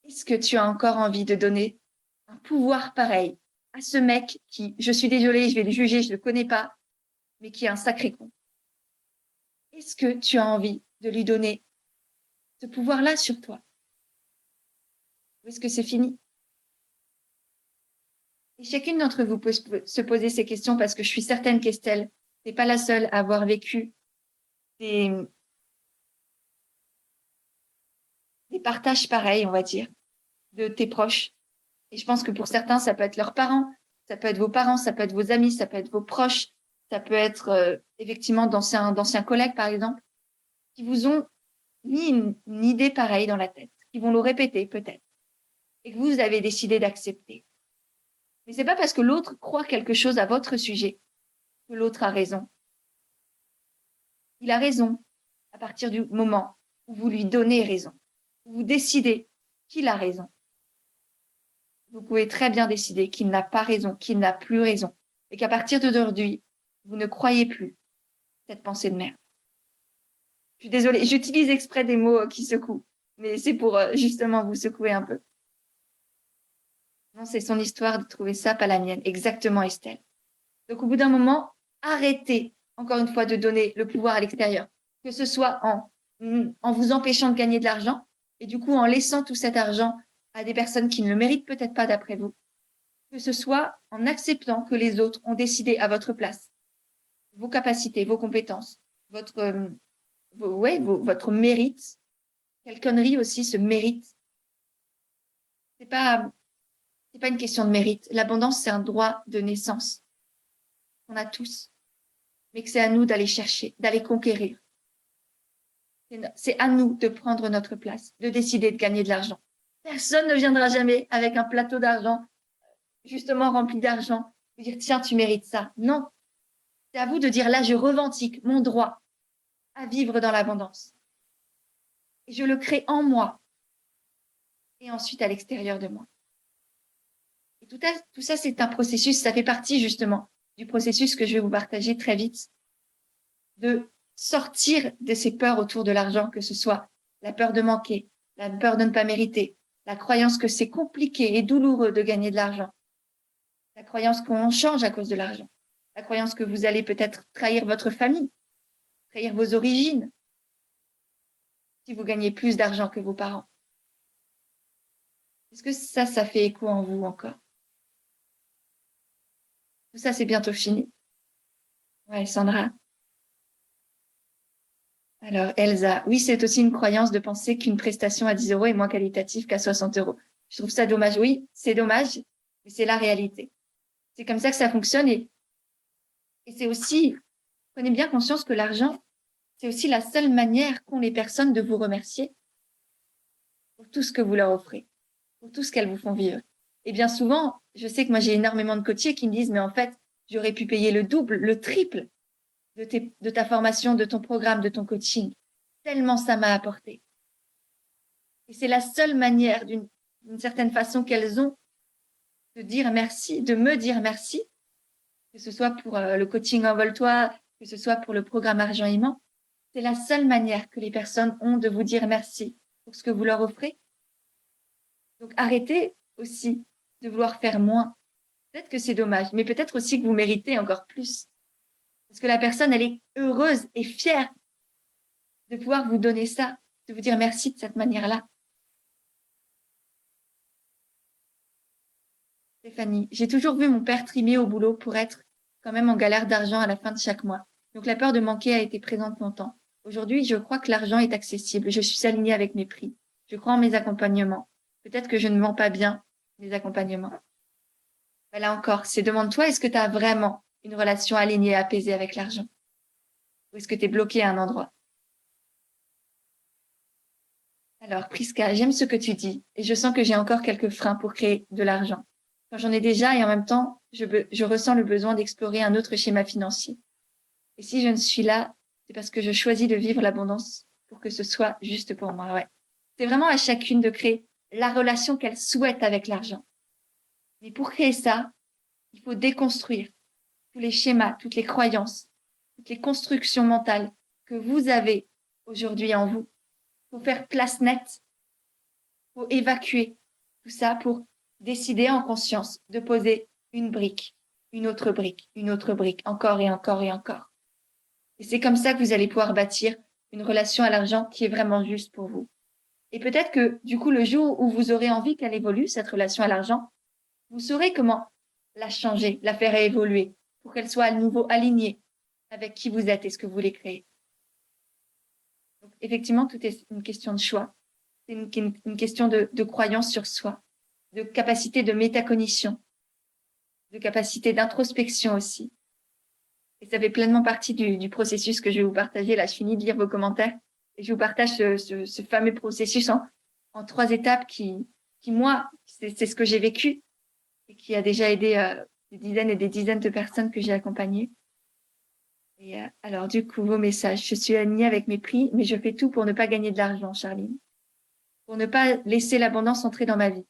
[SPEAKER 1] est-ce que tu as encore envie de donner un pouvoir pareil à ce mec qui, je suis désolée, je vais le juger, je ne le connais pas, mais qui est un sacré con? Est-ce que tu as envie de lui donner ce pouvoir-là sur toi? Ou est-ce que c'est fini? Et chacune d'entre vous peut se poser ces questions parce que je suis certaine qu'Estelle n'est pas la seule à avoir vécu des, des partages pareils, on va dire, de tes proches. Et je pense que pour certains, ça peut être leurs parents, ça peut être vos parents, ça peut être vos amis, ça peut être vos proches, ça peut être effectivement d'anciens collègues, par exemple, qui vous ont mis une idée pareille dans la tête, qui vont le répéter peut-être, et que vous avez décidé d'accepter. Mais c'est pas parce que l'autre croit quelque chose à votre sujet que l'autre a raison. Il a raison à partir du moment où vous lui donnez raison, où vous décidez qu'il a raison. Vous pouvez très bien décider qu'il n'a pas raison, qu'il n'a plus raison, et qu'à partir d'aujourd'hui, vous ne croyez plus cette pensée de merde. Je suis désolée, j'utilise exprès des mots qui secouent, mais c'est pour justement vous secouer un peu. Non, c'est son histoire de trouver ça, pas la mienne. Exactement, Estelle. Donc, au bout d'un moment, arrêtez, encore une fois, de donner le pouvoir à l'extérieur, que ce soit en vous empêchant de gagner de l'argent, et du coup, en laissant tout cet argent à des personnes qui ne le méritent peut-être pas d'après vous, que ce soit en acceptant que les autres ont décidé à votre place vos capacités, vos compétences, votre mérite. Quelle connerie aussi, ce mérite. C'est pas, c'est pas une question de mérite. L'abondance, c'est un droit de naissance qu'on a tous, mais que c'est à nous d'aller chercher, d'aller conquérir. C'est à nous de prendre notre place, de décider de gagner de l'argent. Personne ne viendra jamais avec un plateau d'argent, justement rempli d'argent, vous dire tiens, tu mérites ça. Non, c'est à vous de dire là, je revendique mon droit à vivre dans l'abondance. Et je le crée en moi et ensuite à l'extérieur de moi. Et tout ça, c'est un processus, ça fait partie justement du processus que je vais vous partager très vite, de sortir de ces peurs autour de l'argent, que ce soit la peur de manquer, la peur de ne pas mériter, la croyance que c'est compliqué et douloureux de gagner de l'argent, la croyance qu'on change à cause de l'argent, la croyance que vous allez peut-être trahir votre famille, trahir vos origines, si vous gagnez plus d'argent que vos parents. Est-ce que ça fait écho en vous encore? Tout ça, c'est bientôt fini. Ouais, Sandra. Alors, Elsa, oui, c'est aussi une croyance de penser qu'une prestation à 10 euros est moins qualitative qu'à 60 euros. Je trouve ça dommage. Oui, c'est dommage, mais c'est la réalité. C'est comme ça que ça fonctionne et c'est aussi, prenez bien conscience que l'argent, c'est aussi la seule manière qu'ont les personnes de vous remercier pour tout ce que vous leur offrez, pour tout ce qu'elles vous font vivre. Et bien souvent, je sais que moi, j'ai énormément de coachés qui me disent, mais en fait, j'aurais pu payer le double, le triple de ta formation, de ton programme, de ton coaching. Tellement ça m'a apporté. Et c'est la seule manière, d'une certaine façon, qu'elles ont de dire merci, de me dire merci, que ce soit pour le coaching Envole-toi, que ce soit pour le programme Argent Aimant. C'est la seule manière que les personnes ont de vous dire merci pour ce que vous leur offrez. Donc arrêtez aussi de vouloir faire moins. Peut-être que c'est dommage, mais peut-être aussi que vous méritez encore plus. Parce que la personne, elle est heureuse et fière de pouvoir vous donner ça, de vous dire merci de cette manière-là. Stéphanie, j'ai toujours vu mon père trimer au boulot pour être quand même en galère d'argent à la fin de chaque mois. Donc la peur de manquer a été présente longtemps. Aujourd'hui, je crois que l'argent est accessible. Je suis alignée avec mes prix. Je crois en mes accompagnements. Peut-être que je ne vends pas bien mes accompagnements. Ben là encore, c'est demande-toi, est-ce que tu as vraiment une relation alignée et apaisée avec l'argent? Ou est-ce que tu es bloqué à un endroit? Alors, Priska, j'aime ce que tu dis et je sens que j'ai encore quelques freins pour créer de l'argent. Quand j'en ai déjà et en même temps, je ressens le besoin d'explorer un autre schéma financier. Et si je ne suis là, c'est parce que je choisis de vivre l'abondance pour que ce soit juste pour moi. Ouais. C'est vraiment à chacune de créer la relation qu'elle souhaite avec l'argent. Mais pour créer ça, il faut déconstruire tous les schémas, toutes les croyances, toutes les constructions mentales que vous avez aujourd'hui en vous. Il faut faire place nette, il faut évacuer tout ça pour décider en conscience de poser une brique, une autre brique, encore et encore et encore. Et c'est comme ça que vous allez pouvoir bâtir une relation à l'argent qui est vraiment juste pour vous. Et peut-être que du coup, le jour où vous aurez envie qu'elle évolue, cette relation à l'argent, vous saurez comment la changer, la faire évoluer pour qu'elle soit à nouveau alignée avec qui vous êtes et ce que vous voulez créer. Donc, effectivement, tout est une question de choix. C'est une question de croyance sur soi, de capacité de métacognition, de capacité d'introspection aussi. Et ça fait pleinement partie du processus que je vais vous partager. Là, je finis de lire vos commentaires et je vous partage ce fameux processus en 3 étapes qui moi, c'est ce que j'ai vécu et qui a déjà aidé des dizaines et des dizaines de personnes que j'ai accompagnées. Et alors, du coup, vos messages. Je suis alignée avec mes prix, mais je fais tout pour ne pas gagner de l'argent, Charline. Pour ne pas laisser l'abondance entrer dans ma vie.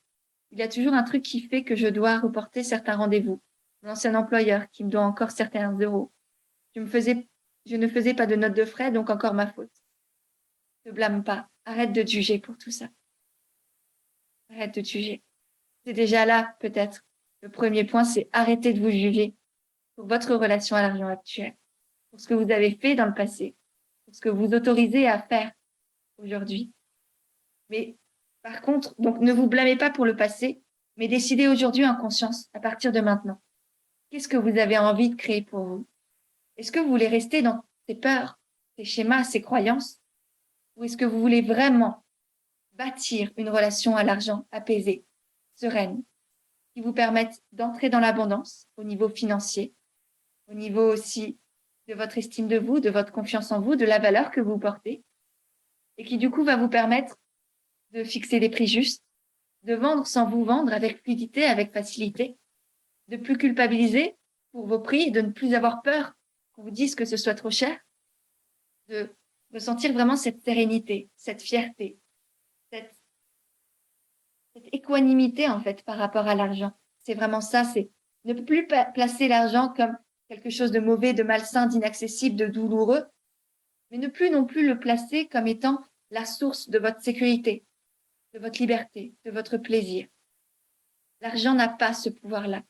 [SPEAKER 1] Il y a toujours un truc qui fait que je dois reporter certains rendez-vous. Mon ancien employeur qui me doit encore certains euros. Je ne faisais pas de notes de frais, donc encore ma faute. Ne blâme pas. Arrête de te juger pour tout ça. Arrête de te juger. C'est déjà là, peut-être. Le premier point, c'est arrêter de vous juger pour votre relation à l'argent actuelle, pour ce que vous avez fait dans le passé, pour ce que vous autorisez à faire aujourd'hui. Mais par contre, donc ne vous blâmez pas pour le passé, mais décidez aujourd'hui en conscience, à partir de maintenant. Qu'est-ce que vous avez envie de créer pour vous? Est-ce que vous voulez rester dans ces peurs, ces schémas, ces croyances? Ou est-ce que vous voulez vraiment bâtir une relation à l'argent apaisée, sereine, qui vous permette d'entrer dans l'abondance au niveau financier, au niveau aussi de votre estime de vous, de votre confiance en vous, de la valeur que vous portez, et qui du coup va vous permettre de fixer des prix justes, de vendre sans vous vendre avec fluidité, avec facilité, de plus culpabiliser pour vos prix, de ne plus avoir peur qu'on vous dise que ce soit trop cher, de ressentir vraiment cette sérénité, cette fierté, cette équanimité en fait par rapport à l'argent. C'est vraiment ça, c'est ne plus placer l'argent comme quelque chose de mauvais, de malsain, d'inaccessible, de douloureux, mais ne plus non plus le placer comme étant la source de votre sécurité, de votre liberté, de votre plaisir. L'argent n'a pas ce pouvoir-là.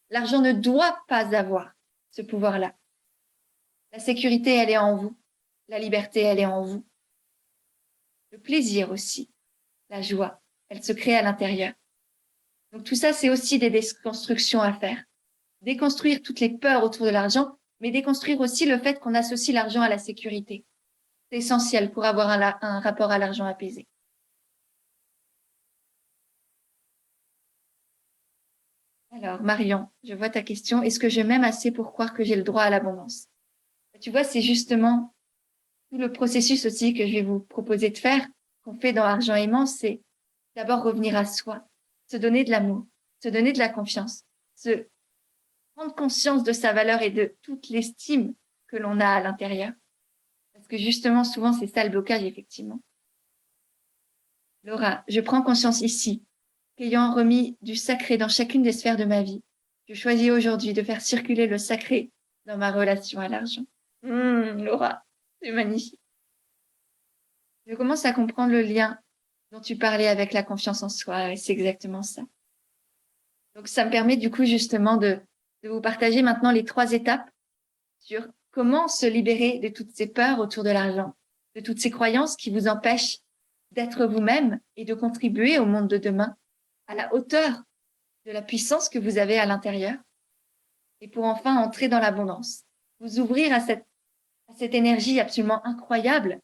[SPEAKER 1] L'argent ne doit pas avoir ce pouvoir-là. La sécurité, elle est en vous. La liberté, elle est en vous. Le plaisir aussi, la joie, elle se crée à l'intérieur. Donc tout ça, c'est aussi des déconstructions à faire. Déconstruire toutes les peurs autour de l'argent, mais déconstruire aussi le fait qu'on associe l'argent à la sécurité. C'est essentiel pour avoir un rapport à l'argent apaisé. Alors, Marion, je vois ta question. Est-ce que je m'aime assez pour croire que j'ai le droit à l'abondance? Tu vois, c'est justement tout le processus aussi que je vais vous proposer de faire, qu'on fait dans Argent Aimant, c'est d'abord revenir à soi, se donner de l'amour, se donner de la confiance, se prendre conscience de sa valeur et de toute l'estime que l'on a à l'intérieur. Parce que justement, souvent, c'est ça le blocage, effectivement. Laura, je prends conscience ici qu'ayant remis du sacré dans chacune des sphères de ma vie, je choisis aujourd'hui de faire circuler le sacré dans ma relation à l'argent. Laura, c'est magnifique. Je commence à comprendre le lien dont tu parlais avec la confiance en soi, et c'est exactement ça. Donc, ça me permet du coup justement de vous partager maintenant les 3 étapes sur comment se libérer de toutes ces peurs autour de l'argent, de toutes ces croyances qui vous empêchent d'être vous-même et de contribuer au monde de demain à la hauteur de la puissance que vous avez à l'intérieur et pour enfin entrer dans l'abondance, vous ouvrir à cette énergie absolument incroyable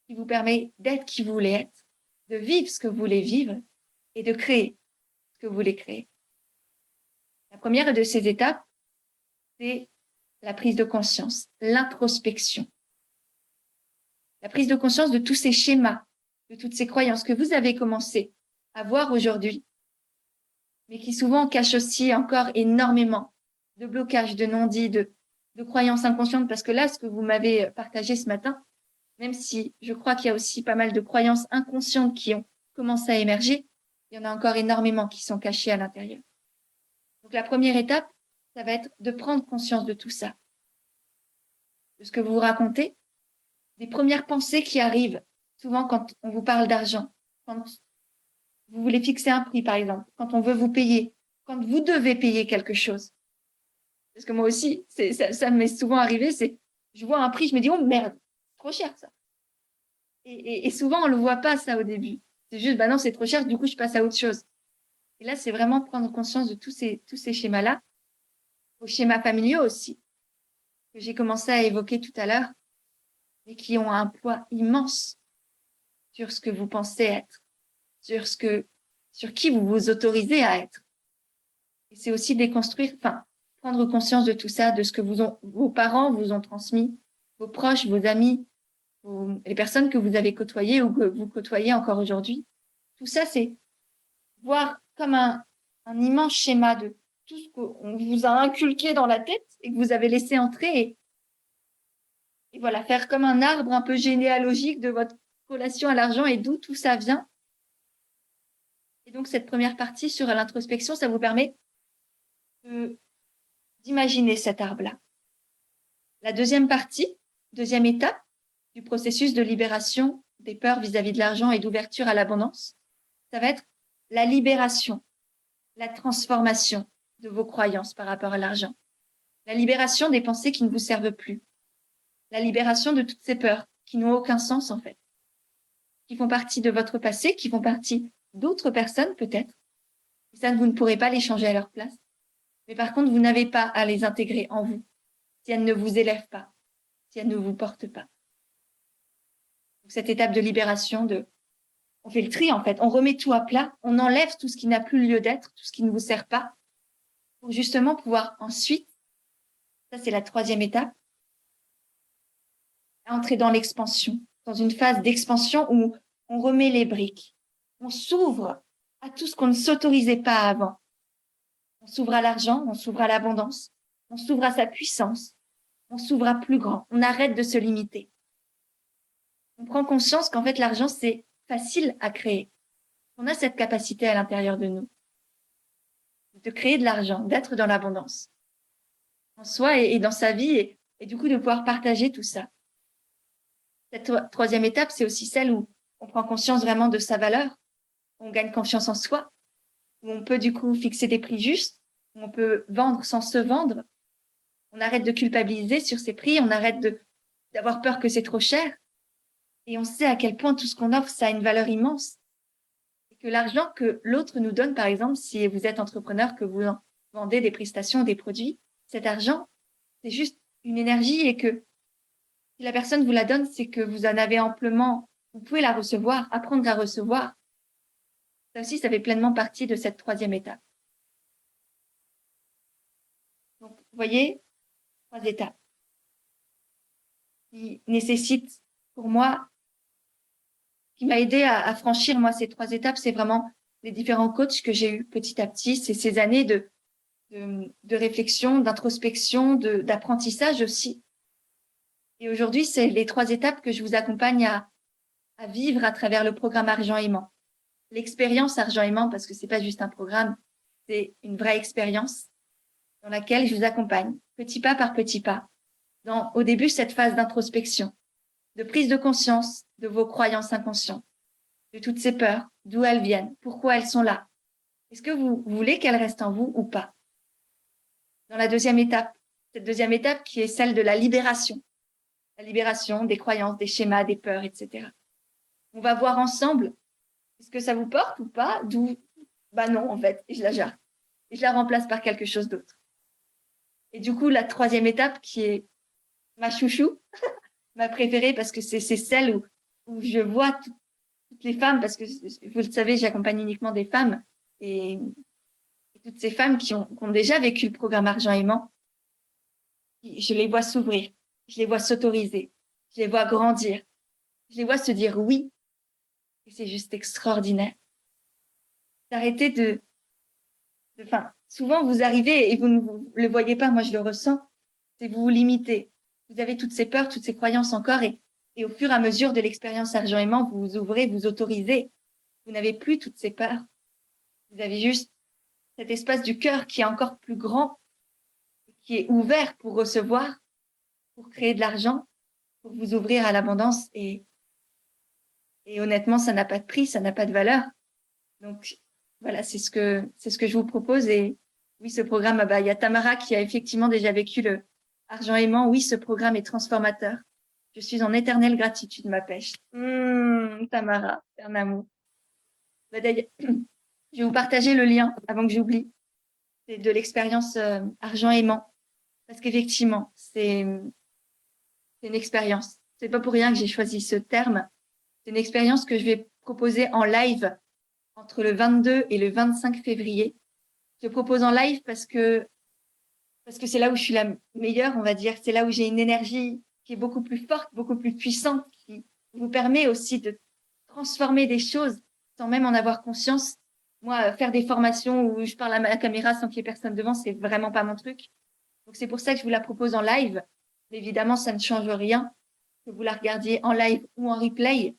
[SPEAKER 1] qui vous permet d'être qui vous voulez être, de vivre ce que vous voulez vivre et de créer ce que vous voulez créer. La première de ces étapes, c'est la prise de conscience, l'introspection. La prise de conscience de tous ces schémas, de toutes ces croyances que vous avez commencé à voir aujourd'hui, mais qui souvent cachent aussi encore énormément de blocages, de non-dits, de croyances inconscientes, parce que là, ce que vous m'avez partagé ce matin, même si je crois qu'il y a aussi pas mal de croyances inconscientes qui ont commencé à émerger, il y en a encore énormément qui sont cachées à l'intérieur. Donc la première étape, ça va être de prendre conscience de tout ça, de ce que vous vous racontez, des premières pensées qui arrivent, souvent quand on vous parle d'argent, quand vous voulez fixer un prix, par exemple, quand on veut vous payer, quand vous devez payer quelque chose. Parce que moi aussi, ça m'est souvent arrivé, c'est je vois un prix, je me dis, oh merde, trop cher ça. Et souvent, on le voit pas, ça, au début. C'est juste, bah non, c'est trop cher, du coup, je passe à autre chose. Et là, c'est vraiment prendre conscience de tous ces schémas-là, aux schémas familiaux aussi, que j'ai commencé à évoquer tout à l'heure, mais qui ont un poids immense sur ce que vous pensez être, sur qui vous vous autorisez à être. Et c'est aussi déconstruire, enfin, prendre conscience de tout ça, de ce que vos parents vous ont transmis, vos proches, vos amis, les personnes que vous avez côtoyées ou que vous côtoyez encore aujourd'hui. Tout ça, c'est voir comme un immense schéma de tout ce qu'on vous a inculqué dans la tête et que vous avez laissé entrer. Et voilà, faire comme un arbre un peu généalogique de votre relation à l'argent et d'où tout ça vient. Et donc, cette première partie sur l'introspection, ça vous permet d'imaginer cet arbre-là. La deuxième partie, deuxième étape du processus de libération des peurs vis-à-vis de l'argent et d'ouverture à l'abondance, ça va être la libération, la transformation de vos croyances par rapport à l'argent, la libération des pensées qui ne vous servent plus, la libération de toutes ces peurs qui n'ont aucun sens en fait, qui font partie de votre passé, qui font partie d'autres personnes peut-être, et ça, vous ne pourrez pas les changer à leur place. Mais par contre, vous n'avez pas à les intégrer en vous si elles ne vous élèvent pas, si elles ne vous portent pas. Donc, cette étape de libération, on fait le tri en fait, on remet tout à plat, on enlève tout ce qui n'a plus lieu d'être, tout ce qui ne vous sert pas, pour justement pouvoir ensuite, ça c'est la troisième étape, entrer dans l'expansion, dans une phase d'expansion où on remet les briques, on s'ouvre à tout ce qu'on ne s'autorisait pas avant. On s'ouvre à l'argent, on s'ouvre à l'abondance, on s'ouvre à sa puissance, on s'ouvre à plus grand, on arrête de se limiter. On prend conscience qu'en fait l'argent c'est facile à créer. On a cette capacité à l'intérieur de nous de créer de l'argent, d'être dans l'abondance en soi et dans sa vie et du coup de pouvoir partager tout ça. Cette troisième étape, c'est aussi celle où on prend conscience vraiment de sa valeur, on gagne confiance en soi, où on peut du coup fixer des prix justes, où on peut vendre sans se vendre, on arrête de culpabiliser sur ses prix, on arrête d'avoir peur que c'est trop cher et on sait à quel point tout ce qu'on offre, ça a une valeur immense. Et que l'argent que l'autre nous donne, par exemple, si vous êtes entrepreneur, que vous vendez des prestations, des produits, cet argent, c'est juste une énergie et que si la personne vous la donne, c'est que vous en avez amplement, vous pouvez la recevoir, apprendre à recevoir. Ça aussi, ça fait pleinement partie de cette troisième étape. Donc, vous voyez, 3 étapes qui nécessitent pour moi, qui m'a aidé à franchir moi ces 3 étapes, c'est vraiment les différents coachs que j'ai eus petit à petit, c'est ces années de réflexion, d'introspection, d'apprentissage aussi. Et aujourd'hui, c'est les 3 étapes que je vous accompagne à vivre à travers le programme Argent Aimant. L'expérience Argent Aimant, parce que c'est pas juste un programme, c'est une vraie expérience dans laquelle je vous accompagne, petit pas par petit pas, dans au début cette phase d'introspection, de prise de conscience de vos croyances inconscientes, de toutes ces peurs, d'où elles viennent, pourquoi elles sont là. Est-ce que vous voulez qu'elles restent en vous ou pas? Dans la deuxième étape, cette deuxième étape qui est celle de la libération des croyances, des schémas, des peurs, etc. On va voir ensemble, est-ce que ça vous porte ou pas? D'où, bah non, en fait, et je la jette. Et je la remplace par quelque chose d'autre. Et du coup, la troisième étape qui est ma chouchou, ma préférée parce que c'est celle où je vois toutes les femmes, parce que vous le savez, j'accompagne uniquement des femmes et toutes ces femmes qui ont déjà vécu le programme Argent Aimant, je les vois s'ouvrir, je les vois s'autoriser, je les vois grandir, je les vois se dire oui. Et c'est juste extraordinaire. D'arrêter enfin, souvent vous arrivez et vous ne le voyez pas, moi je le ressens, c'est vous vous limitez. Vous avez toutes ces peurs, toutes ces croyances encore et au fur et à mesure de l'expérience Argent Aimant, vous vous ouvrez, vous autorisez. Vous n'avez plus toutes ces peurs. Vous avez juste cet espace du cœur qui est encore plus grand, qui est ouvert pour recevoir, pour créer de l'argent, pour vous ouvrir à l'abondance et honnêtement, ça n'a pas de prix, ça n'a pas de valeur. Donc, voilà, c'est ce que je vous propose. Et oui, ce programme, il y a Tamara qui a effectivement déjà vécu le Argent Aimant. Oui, ce programme est transformateur. Je suis en éternelle gratitude, ma pêche. Tamara, c'est un amour. D'ailleurs, je vais vous partager le lien avant que j'oublie. C'est de l'expérience argent aimant. Parce qu'effectivement, c'est une expérience. C'est pas pour rien que j'ai choisi ce terme. C'est une expérience que je vais proposer en live entre le 22 et le 25 février. Je propose en live parce que c'est là où je suis la meilleure, on va dire. C'est là où j'ai une énergie qui est beaucoup plus forte, beaucoup plus puissante, qui vous permet aussi de transformer des choses sans même en avoir conscience. Moi, faire des formations où je parle à ma caméra sans qu'il y ait personne devant, c'est vraiment pas mon truc. Donc, c'est pour ça que je vous la propose en live. Mais évidemment, ça ne change rien que vous la regardiez en live ou en replay.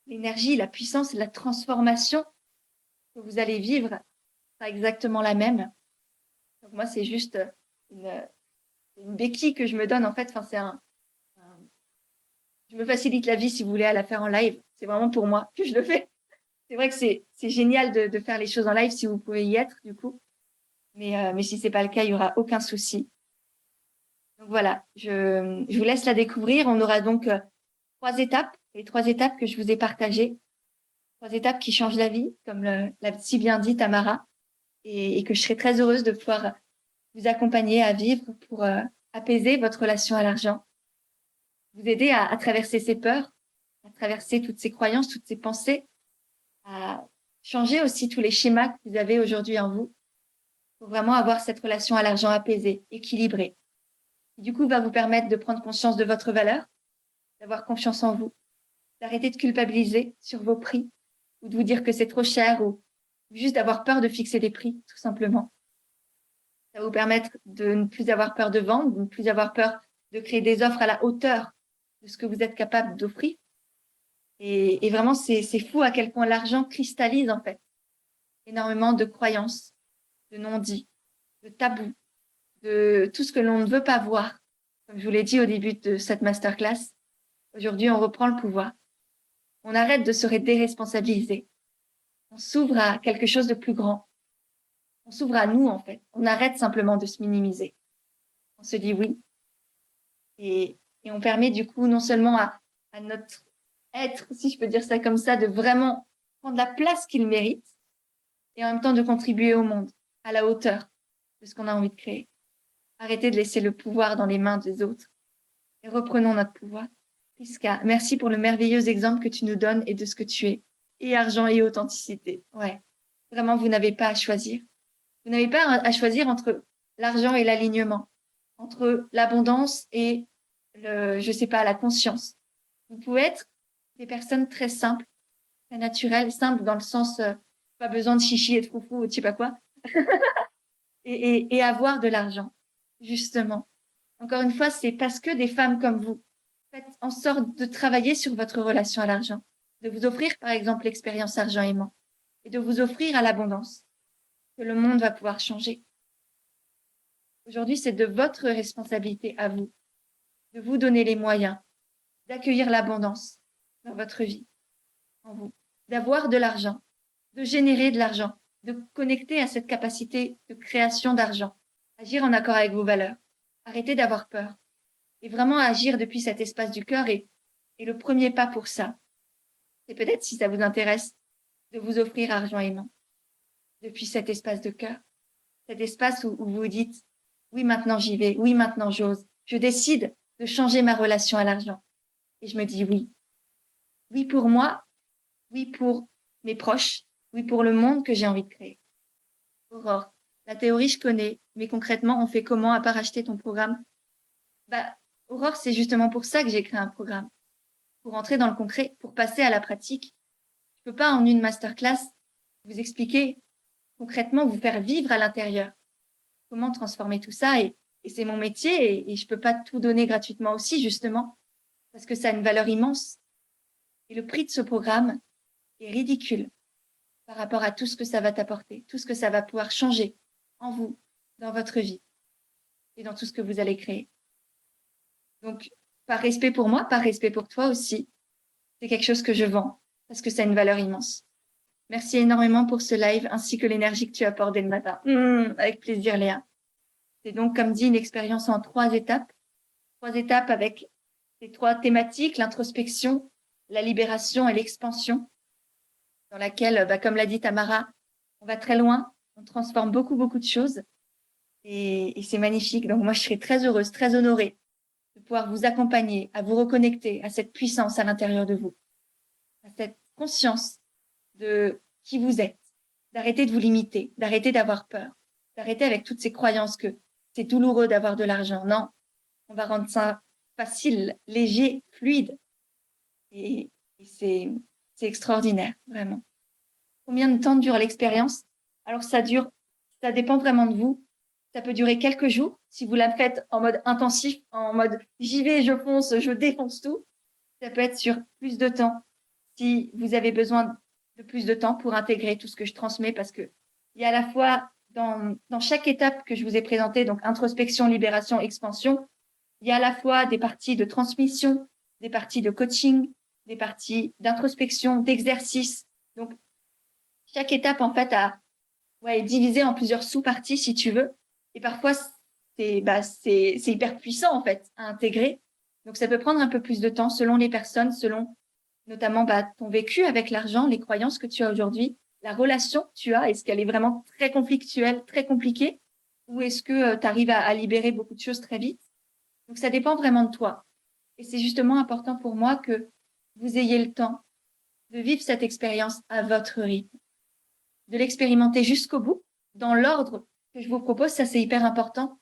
[SPEAKER 1] L'énergie, la puissance, la transformation que vous allez vivre sera exactement la même. Donc, moi, c'est juste une, une béquille que je me donne, en fait. Enfin, je me facilite la vie, si vous voulez, à la faire en live. C'est vraiment pour moi que je le fais. C'est vrai que c'est génial de faire les choses en live si vous pouvez y être, du coup. Mais si c'est pas le cas, il y aura aucun souci. Donc voilà, je vous laisse la découvrir. On aura donc 3 étapes, les 3 étapes que je vous ai partagées. 3 étapes qui changent la vie, comme l'a si bien dit Tamara, et que je serai très heureuse de pouvoir vous accompagner à vivre pour apaiser votre relation à l'argent, vous aider à traverser ces peurs, à traverser toutes ces croyances, toutes ces pensées, à changer aussi tous les schémas que vous avez aujourd'hui en vous pour vraiment avoir cette relation à l'argent apaisée, équilibrée. Du coup, va vous permettre de prendre conscience de votre valeur, d'avoir confiance en vous, d'arrêter de culpabiliser sur vos prix ou de vous dire que c'est trop cher ou juste d'avoir peur de fixer des prix, tout simplement. Ça va vous permettre de ne plus avoir peur de vendre, de ne plus avoir peur de créer des offres à la hauteur de ce que vous êtes capable d'offrir. Et vraiment, c'est fou à quel point l'argent cristallise, en fait, énormément de croyances, de non-dits, de tabous, de tout ce que l'on ne veut pas voir. Comme je vous l'ai dit au début de cette masterclass, aujourd'hui, on reprend le pouvoir. On arrête de se déresponsabiliser. On s'ouvre à quelque chose de plus grand. On s'ouvre à nous, en fait. On arrête simplement de se minimiser. On se dit oui. Et on permet du coup non seulement à notre être, si je peux dire ça comme ça, de vraiment prendre la place qu'il mérite et en même temps de contribuer au monde à la hauteur de ce qu'on a envie de créer. Arrêtez de laisser le pouvoir dans les mains des autres et reprenons notre pouvoir. Prisca, merci pour le merveilleux exemple que tu nous donnes et de ce que tu es. Et argent et authenticité. Ouais. Vraiment, vous n'avez pas à choisir. Vous n'avez pas à choisir entre l'argent et l'alignement, entre l'abondance et je sais pas, la conscience. Vous pouvez être des personnes très simples, très naturelles, simples dans le sens, pas besoin de chichi et de foufou ou je sais pas quoi, et avoir de l'argent, justement. Encore une fois, c'est parce que des femmes comme vous faites en sorte de travailler sur votre relation à l'argent, de vous offrir, par exemple, l'expérience argent aimant, et de vous offrir à l'abondance, que le monde va pouvoir changer. Aujourd'hui, c'est de votre responsabilité à vous, de vous donner les moyens d'accueillir l'abondance dans votre vie, en vous, d'avoir de l'argent, de générer de l'argent, de connecter à cette capacité de création d'argent, agir en accord avec vos valeurs, arrêter d'avoir peur et vraiment agir depuis cet espace du cœur. Et le premier pas pour ça, c'est peut-être, si ça vous intéresse, de vous offrir argent aimant depuis cet espace de cœur, cet espace où vous dites, oui, maintenant j'y vais, oui, maintenant j'ose, je décide de changer ma relation à l'argent. Et je me dis oui. Oui pour moi, oui pour mes proches, oui pour le monde que j'ai envie de créer. Aurore, la théorie je connais, mais concrètement, on fait comment à part acheter ton programme? Bah, Aurore, c'est justement pour ça que j'ai créé un programme. Pour entrer dans le concret, pour passer à la pratique. Je peux pas en une masterclass vous expliquer concrètement, vous faire vivre à l'intérieur. Comment transformer tout ça et c'est mon métier et je peux pas tout donner gratuitement aussi, justement, parce que ça a une valeur immense. Et le prix de ce programme est ridicule par rapport à tout ce que ça va t'apporter, tout ce que ça va pouvoir changer en vous, dans votre vie et dans tout ce que vous allez créer. Donc, par respect pour moi, par respect pour toi aussi, c'est quelque chose que je vends parce que ça a une valeur immense. Merci énormément pour ce live ainsi que l'énergie que tu apportes dès le matin. Avec plaisir, Léa. C'est donc, comme dit, une expérience en 3 étapes. 3 étapes avec ces trois thématiques, l'introspection, la libération et l'expansion, dans laquelle, comme l'a dit Tamara, on va très loin, on transforme beaucoup, beaucoup de choses et c'est magnifique. Donc moi, je serais très heureuse, très honorée de pouvoir vous accompagner, à vous reconnecter à cette puissance à l'intérieur de vous, à cette conscience de qui vous êtes, d'arrêter de vous limiter, d'arrêter d'avoir peur, d'arrêter avec toutes ces croyances que c'est douloureux d'avoir de l'argent. Non, on va rendre ça facile, léger, fluide. Et c'est extraordinaire, vraiment. Combien de temps dure l'expérience? Alors, ça dépend vraiment de vous. Ça peut durer quelques jours. Si vous la faites en mode intensif, en mode j'y vais, je fonce, je défonce tout. Ça peut être sur plus de temps. Si vous avez besoin de plus de temps pour intégrer tout ce que je transmets, parce que il y a à la fois dans chaque étape que je vous ai présentée, donc introspection, libération, expansion, il y a à la fois des parties de transmission, des parties de coaching, des parties d'introspection, d'exercice. Donc, chaque étape, en fait, est divisée en plusieurs sous-parties, si tu veux. Et parfois, c'est hyper puissant, en fait, à intégrer. Donc, ça peut prendre un peu plus de temps selon les personnes, selon notamment ton vécu avec l'argent, les croyances que tu as aujourd'hui, la relation que tu as. Est-ce qu'elle est vraiment très conflictuelle, très compliquée? Ou est-ce que tu arrives à libérer beaucoup de choses très vite? Donc, ça dépend vraiment de toi. Et c'est justement important pour moi que vous ayez le temps de vivre cette expérience à votre rythme, de l'expérimenter jusqu'au bout, dans l'ordre que je vous propose. Ça, c'est hyper important,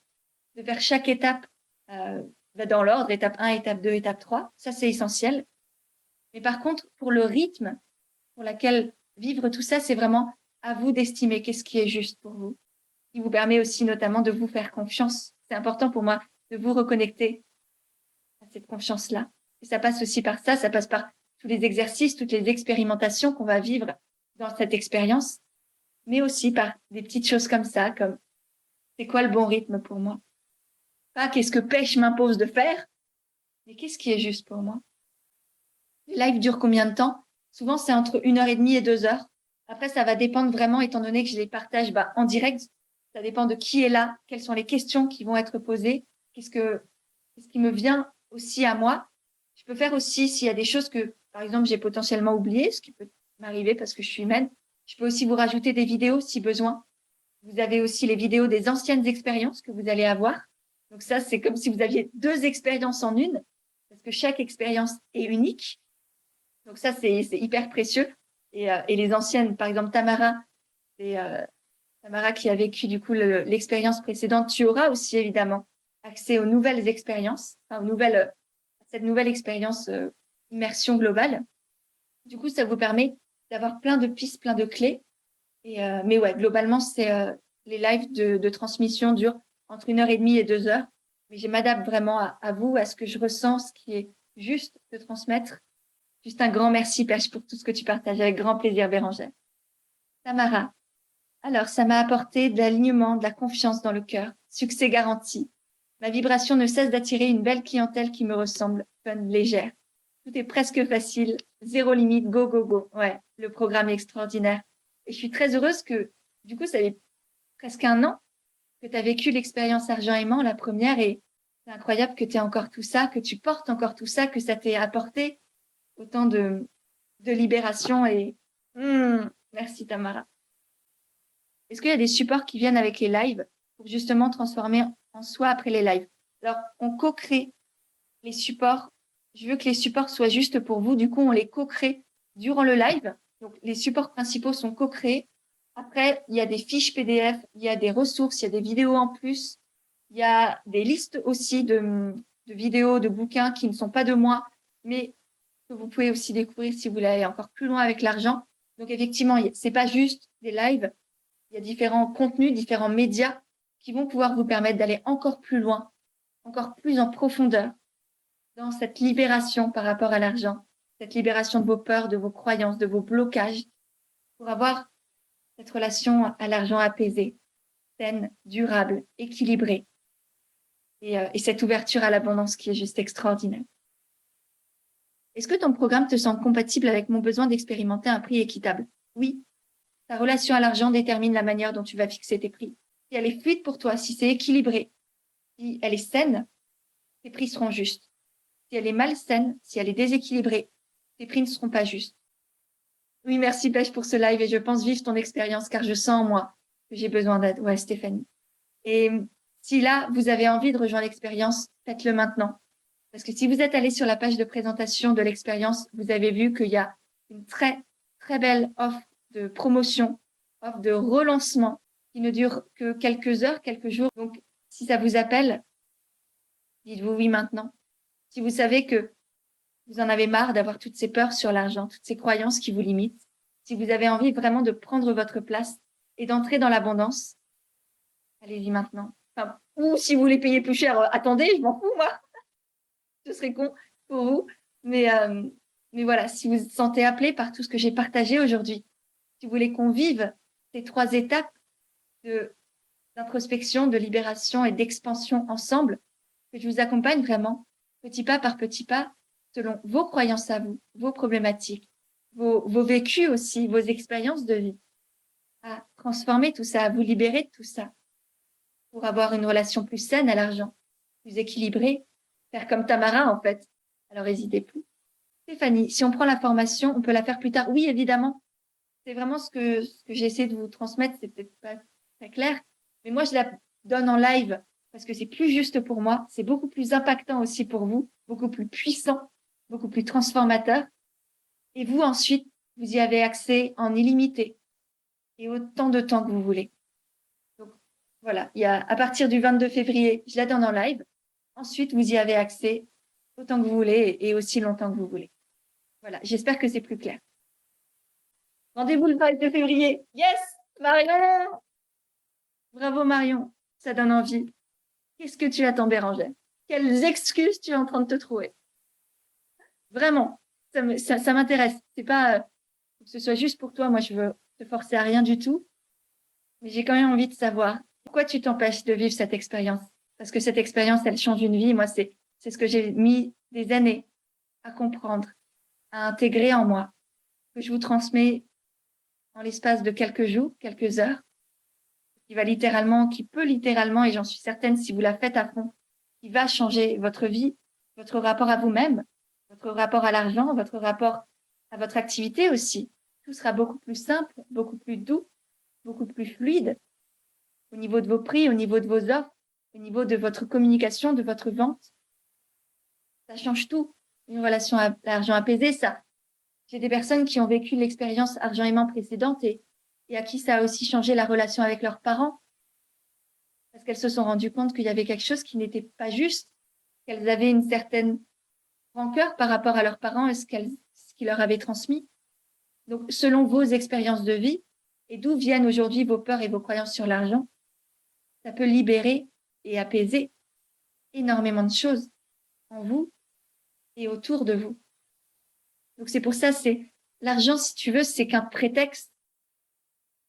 [SPEAKER 1] de faire chaque étape dans l'ordre, étape 1, étape 2, étape 3. Ça, c'est essentiel. Mais par contre, pour le rythme, pour laquelle vivre tout ça, c'est vraiment à vous d'estimer qu'est-ce qui est juste pour vous, qui vous permet aussi notamment de vous faire confiance. C'est important pour moi de vous reconnecter à cette confiance-là. Et ça passe aussi par ça passe par tous les exercices, toutes les expérimentations qu'on va vivre dans cette expérience, mais aussi par des petites choses comme ça, comme c'est quoi le bon rythme pour moi? Pas qu'est-ce que pêche m'impose de faire, mais qu'est-ce qui est juste pour moi? Les lives durent combien de temps? Souvent, c'est entre 1h30 et 2 heures. Après, ça va dépendre vraiment, étant donné que je les partage en direct. Ça dépend de qui est là, quelles sont les questions qui vont être posées, qu'est-ce qui me vient aussi à moi. Je peux faire aussi, s'il y a des choses que, par exemple, j'ai potentiellement oubliées, ce qui peut m'arriver parce que je suis humaine, je peux aussi vous rajouter des vidéos si besoin. Vous avez aussi les vidéos des anciennes expériences que vous allez avoir. Donc ça, c'est comme si vous aviez deux expériences en une, parce que chaque expérience est unique. Donc ça, c'est hyper précieux. Et les anciennes, par exemple, c'est Tamara qui a vécu du coup l'expérience précédente. Tu auras aussi évidemment accès aux nouvelles expériences, enfin, cette nouvelle expérience immersion globale. Du coup, ça vous permet d'avoir plein de pistes, plein de clés. Mais ouais, globalement, les lives de transmission durent entre 1h30 et 2 heures. Mais je m'adapte vraiment à vous, à ce que je ressens, ce qui est juste de transmettre. Juste un grand merci, Perche, pour tout ce que tu partages. Avec grand plaisir, Bérangère. Tamara, alors ça m'a apporté de l'alignement, de la confiance dans le cœur. Succès garanti. Ma vibration ne cesse d'attirer une belle clientèle qui me ressemble, fun, légère. Tout est presque facile, zéro limite, go, go, go. Ouais, le programme est extraordinaire. Et je suis très heureuse que, du coup, ça fait presque 1 an que tu as vécu l'expérience argent-aimant, la première, et c'est incroyable que tu aies encore tout ça, que tu portes encore tout ça, que ça t'ait apporté autant de libération. Et merci Tamara. Est-ce qu'il y a des supports qui viennent avec les lives pour justement transformer en soi après les lives? Alors, on co-crée les supports. Je veux que les supports soient juste pour vous. Du coup, on les co-crée durant le live. Donc, les supports principaux sont co-créés. Après, il y a des fiches PDF, il y a des ressources, il y a des vidéos en plus. Il y a des listes aussi de vidéos, de bouquins qui ne sont pas de moi, mais que vous pouvez aussi découvrir si vous voulez aller encore plus loin avec l'argent. Donc, effectivement, c'est pas juste des lives. Il y a différents contenus, différents médias qui vont pouvoir vous permettre d'aller encore plus loin, encore plus en profondeur dans cette libération par rapport à l'argent, cette libération de vos peurs, de vos croyances, de vos blocages, pour avoir cette relation à l'argent apaisée, saine, durable, équilibrée, et cette ouverture à l'abondance qui est juste extraordinaire. Est-ce que ton programme te semble compatible avec mon besoin d'expérimenter un prix équitable? Oui. Ta relation à l'argent détermine la manière dont tu vas fixer tes prix. Si elle est fluide pour toi, si c'est équilibré, si elle est saine, tes prix seront justes. si elle est malsaine, si elle est déséquilibrée, tes prix ne seront pas justes. Oui, merci Pêche pour ce live et je pense vivre ton expérience car je sens en moi que j'ai besoin d'aide. Ouais, Stéphanie. Et si là, vous avez envie de rejoindre l'expérience, faites-le maintenant. Parce que si vous êtes allé sur la page de présentation de l'expérience, vous avez vu qu'il y a une très, très belle offre de promotion, offre de relancement qui ne dure que quelques heures, quelques jours. Donc, si ça vous appelle, dites-vous oui maintenant. Si vous savez que vous en avez marre d'avoir toutes ces peurs sur l'argent, toutes ces croyances qui vous limitent, si vous avez envie vraiment de prendre votre place et d'entrer dans l'abondance, allez-y maintenant. Enfin, ou si vous voulez payer plus cher, attendez, je m'en fous, moi. Ce serait con pour vous. Mais voilà, si vous vous sentez appelé par tout ce que j'ai partagé aujourd'hui, si vous voulez qu'on vive ces 3 étapes d'introspection, de libération et d'expansion ensemble, que je vous accompagne vraiment, petit pas par petit pas, selon vos croyances à vous, vos problématiques, vos vécus aussi, vos expériences de vie, à transformer tout ça, à vous libérer de tout ça, pour avoir une relation plus saine à l'argent, plus équilibrée, faire comme Tamara en fait. Alors n'hésitez plus. Stéphanie, si on prend la formation, on peut la faire plus tard. Oui, évidemment. C'est vraiment ce que j'ai essayé de vous transmettre. C'est peut-être pas très clair. Mais moi, je la donne en live parce que c'est plus juste pour moi. C'est beaucoup plus impactant aussi pour vous, beaucoup plus puissant, beaucoup plus transformateur. Et vous, ensuite, vous y avez accès en illimité et autant de temps que vous voulez. Donc, voilà. Il y a, à partir du 22 février, je la donne en live. Ensuite, vous y avez accès autant que vous voulez et aussi longtemps que vous voulez. Voilà, j'espère que c'est plus clair. Rendez-vous le 22 février. Yes, Marion! Bravo Marion, ça donne envie. Qu'est-ce que tu attends, Bérangère? Quelles excuses tu es en train de te trouver? Vraiment, ça m'intéresse. C'est pas que ce soit juste pour toi, moi je veux te forcer à rien du tout, mais j'ai quand même envie de savoir pourquoi tu t'empêches de vivre cette expérience. Parce que cette expérience, elle change une vie. Moi, c'est ce que j'ai mis des années à comprendre, à intégrer en moi, que je vous transmets en l'espace de quelques jours, quelques heures, qui peut littéralement, et j'en suis certaine, si vous la faites à fond, qui va changer votre vie, votre rapport à vous-même, votre rapport à l'argent, votre rapport à votre activité aussi. Tout sera beaucoup plus simple, beaucoup plus doux, beaucoup plus fluide au niveau de vos prix, au niveau de vos offres, au niveau de votre communication, de votre vente. Ça change tout. Une relation à l'argent apaisée, ça. J'ai des personnes qui ont vécu l'expérience argent-aimant précédente et à qui ça a aussi changé la relation avec leurs parents parce qu'elles se sont rendues compte qu'il y avait quelque chose qui n'était pas juste, qu'elles avaient une certaine rancœur par rapport à leurs parents et ce qu'ils leur avaient transmis. Donc, selon vos expériences de vie et d'où viennent aujourd'hui vos peurs et vos croyances sur l'argent, ça peut libérer et apaiser énormément de choses en vous et autour de vous. Donc, c'est pour ça, c'est l'argent, si tu veux, c'est qu'un prétexte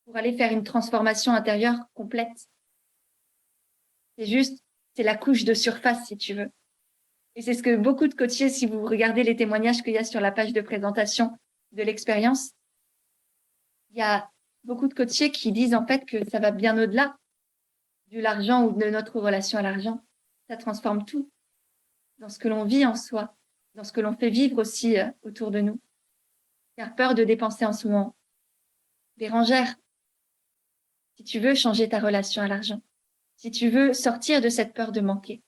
[SPEAKER 1] pour aller faire une transformation intérieure complète. C'est la couche de surface, si tu veux. Et c'est ce que beaucoup de coachés, si vous regardez les témoignages qu'il y a sur la page de présentation de l'expérience, il y a beaucoup de coachés qui disent en fait que ça va bien au-delà de l'argent ou de notre relation à l'argent. Ça transforme tout dans ce que l'on vit en soi, dans ce que l'on fait vivre aussi autour de nous. Car peur de dépenser en ce moment. Bérangère, si tu veux changer ta relation à l'argent, si tu veux sortir de cette peur de manquer,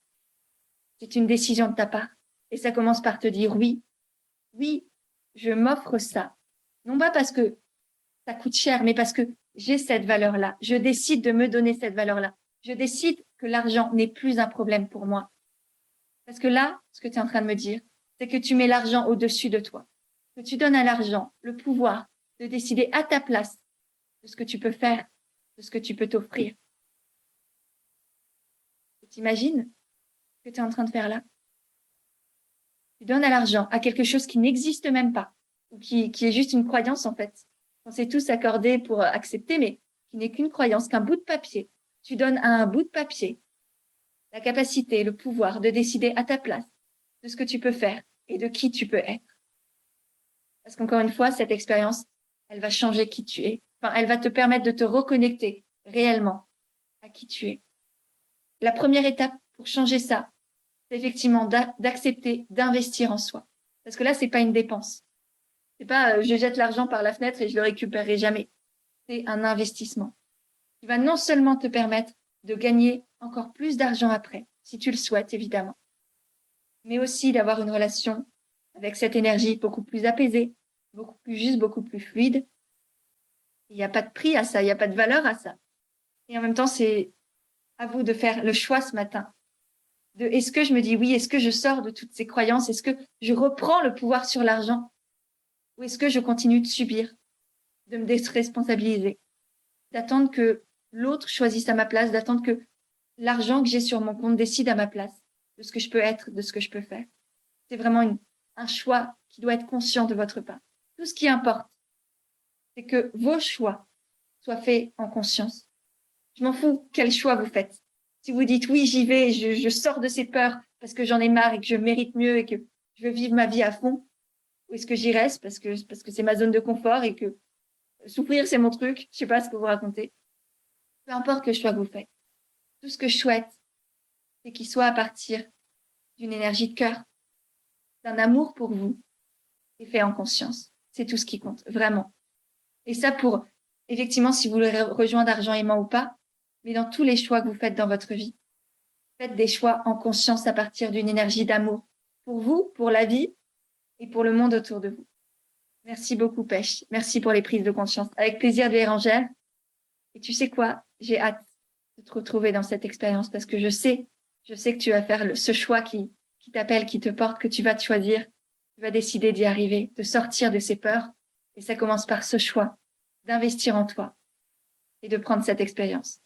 [SPEAKER 1] c'est une décision de ta part. Et ça commence par te dire oui, oui, je m'offre ça. Non pas parce que ça coûte cher, mais parce que j'ai cette valeur-là. Je décide de me donner cette valeur-là. Je décide que l'argent n'est plus un problème pour moi. Parce que là, ce que tu es en train de me dire, c'est que tu mets l'argent au-dessus de toi. Que tu donnes à l'argent le pouvoir de décider à ta place de ce que tu peux faire, de ce que tu peux t'offrir. Tu imagines ce que tu es en train de faire là? Tu donnes à l'argent, à quelque chose qui n'existe même pas, ou qui est juste une croyance en fait. On s'est tous accordés pour accepter, mais qui n'est qu'une croyance, qu'un bout de papier. Tu donnes à un bout de papier la capacité, le pouvoir de décider à ta place de ce que tu peux faire et de qui tu peux être. Parce qu'encore une fois, cette expérience, elle va changer qui tu es. Enfin, elle va te permettre de te reconnecter réellement à qui tu es. La première étape pour changer ça, c'est effectivement d'accepter d'investir en soi. Parce que là, c'est pas une dépense. C'est pas je jette l'argent par la fenêtre et je le récupérerai jamais. C'est un investissement qui va non seulement te permettre de gagner encore plus d'argent après, si tu le souhaites évidemment, mais aussi d'avoir une relation avec cette énergie beaucoup plus apaisée, beaucoup plus juste, beaucoup plus fluide. Il n'y a pas de prix à ça, il n'y a pas de valeur à ça. Et en même temps, c'est à vous de faire le choix ce matin. De est-ce que je me dis oui, est-ce que je sors de toutes ces croyances, est-ce que je reprends le pouvoir sur l'argent ou est-ce que je continue de subir, de me déresponsabiliser, d'attendre que l'autre choisisse à ma place, d'attendre que l'argent que j'ai sur mon compte décide à ma place de ce que je peux être, de ce que je peux faire. C'est vraiment un choix qui doit être conscient de votre part. Tout ce qui importe, c'est que vos choix soient faits en conscience. Je m'en fous quel choix vous faites. Si vous dites oui, j'y vais, je sors de ces peurs parce que j'en ai marre et que je mérite mieux et que je veux vivre ma vie à fond, ou est-ce que j'y reste parce que c'est ma zone de confort et que souffrir, c'est mon truc, je sais pas ce que vous racontez. Peu importe le choix que vous faites. Tout ce que je souhaite, c'est qu'il soit à partir d'une énergie de cœur, d'un amour pour vous et fait en conscience. C'est tout ce qui compte, vraiment. Et ça pour, effectivement, si vous voulez rejoindre Argent Aimant ou pas, mais dans tous les choix que vous faites dans votre vie. Faites des choix en conscience à partir d'une énergie d'amour pour vous, pour la vie et pour le monde autour de vous. Merci beaucoup, Pêche. Merci pour les prises de conscience. Avec plaisir de Bérangère. Et tu sais quoi? J'ai hâte de te retrouver dans cette expérience parce que je sais que tu vas faire ce choix qui t'appelle, qui te porte, que tu vas te choisir. Tu vas décider d'y arriver, de sortir de ces peurs. Et ça commence par ce choix d'investir en toi et de prendre cette expérience.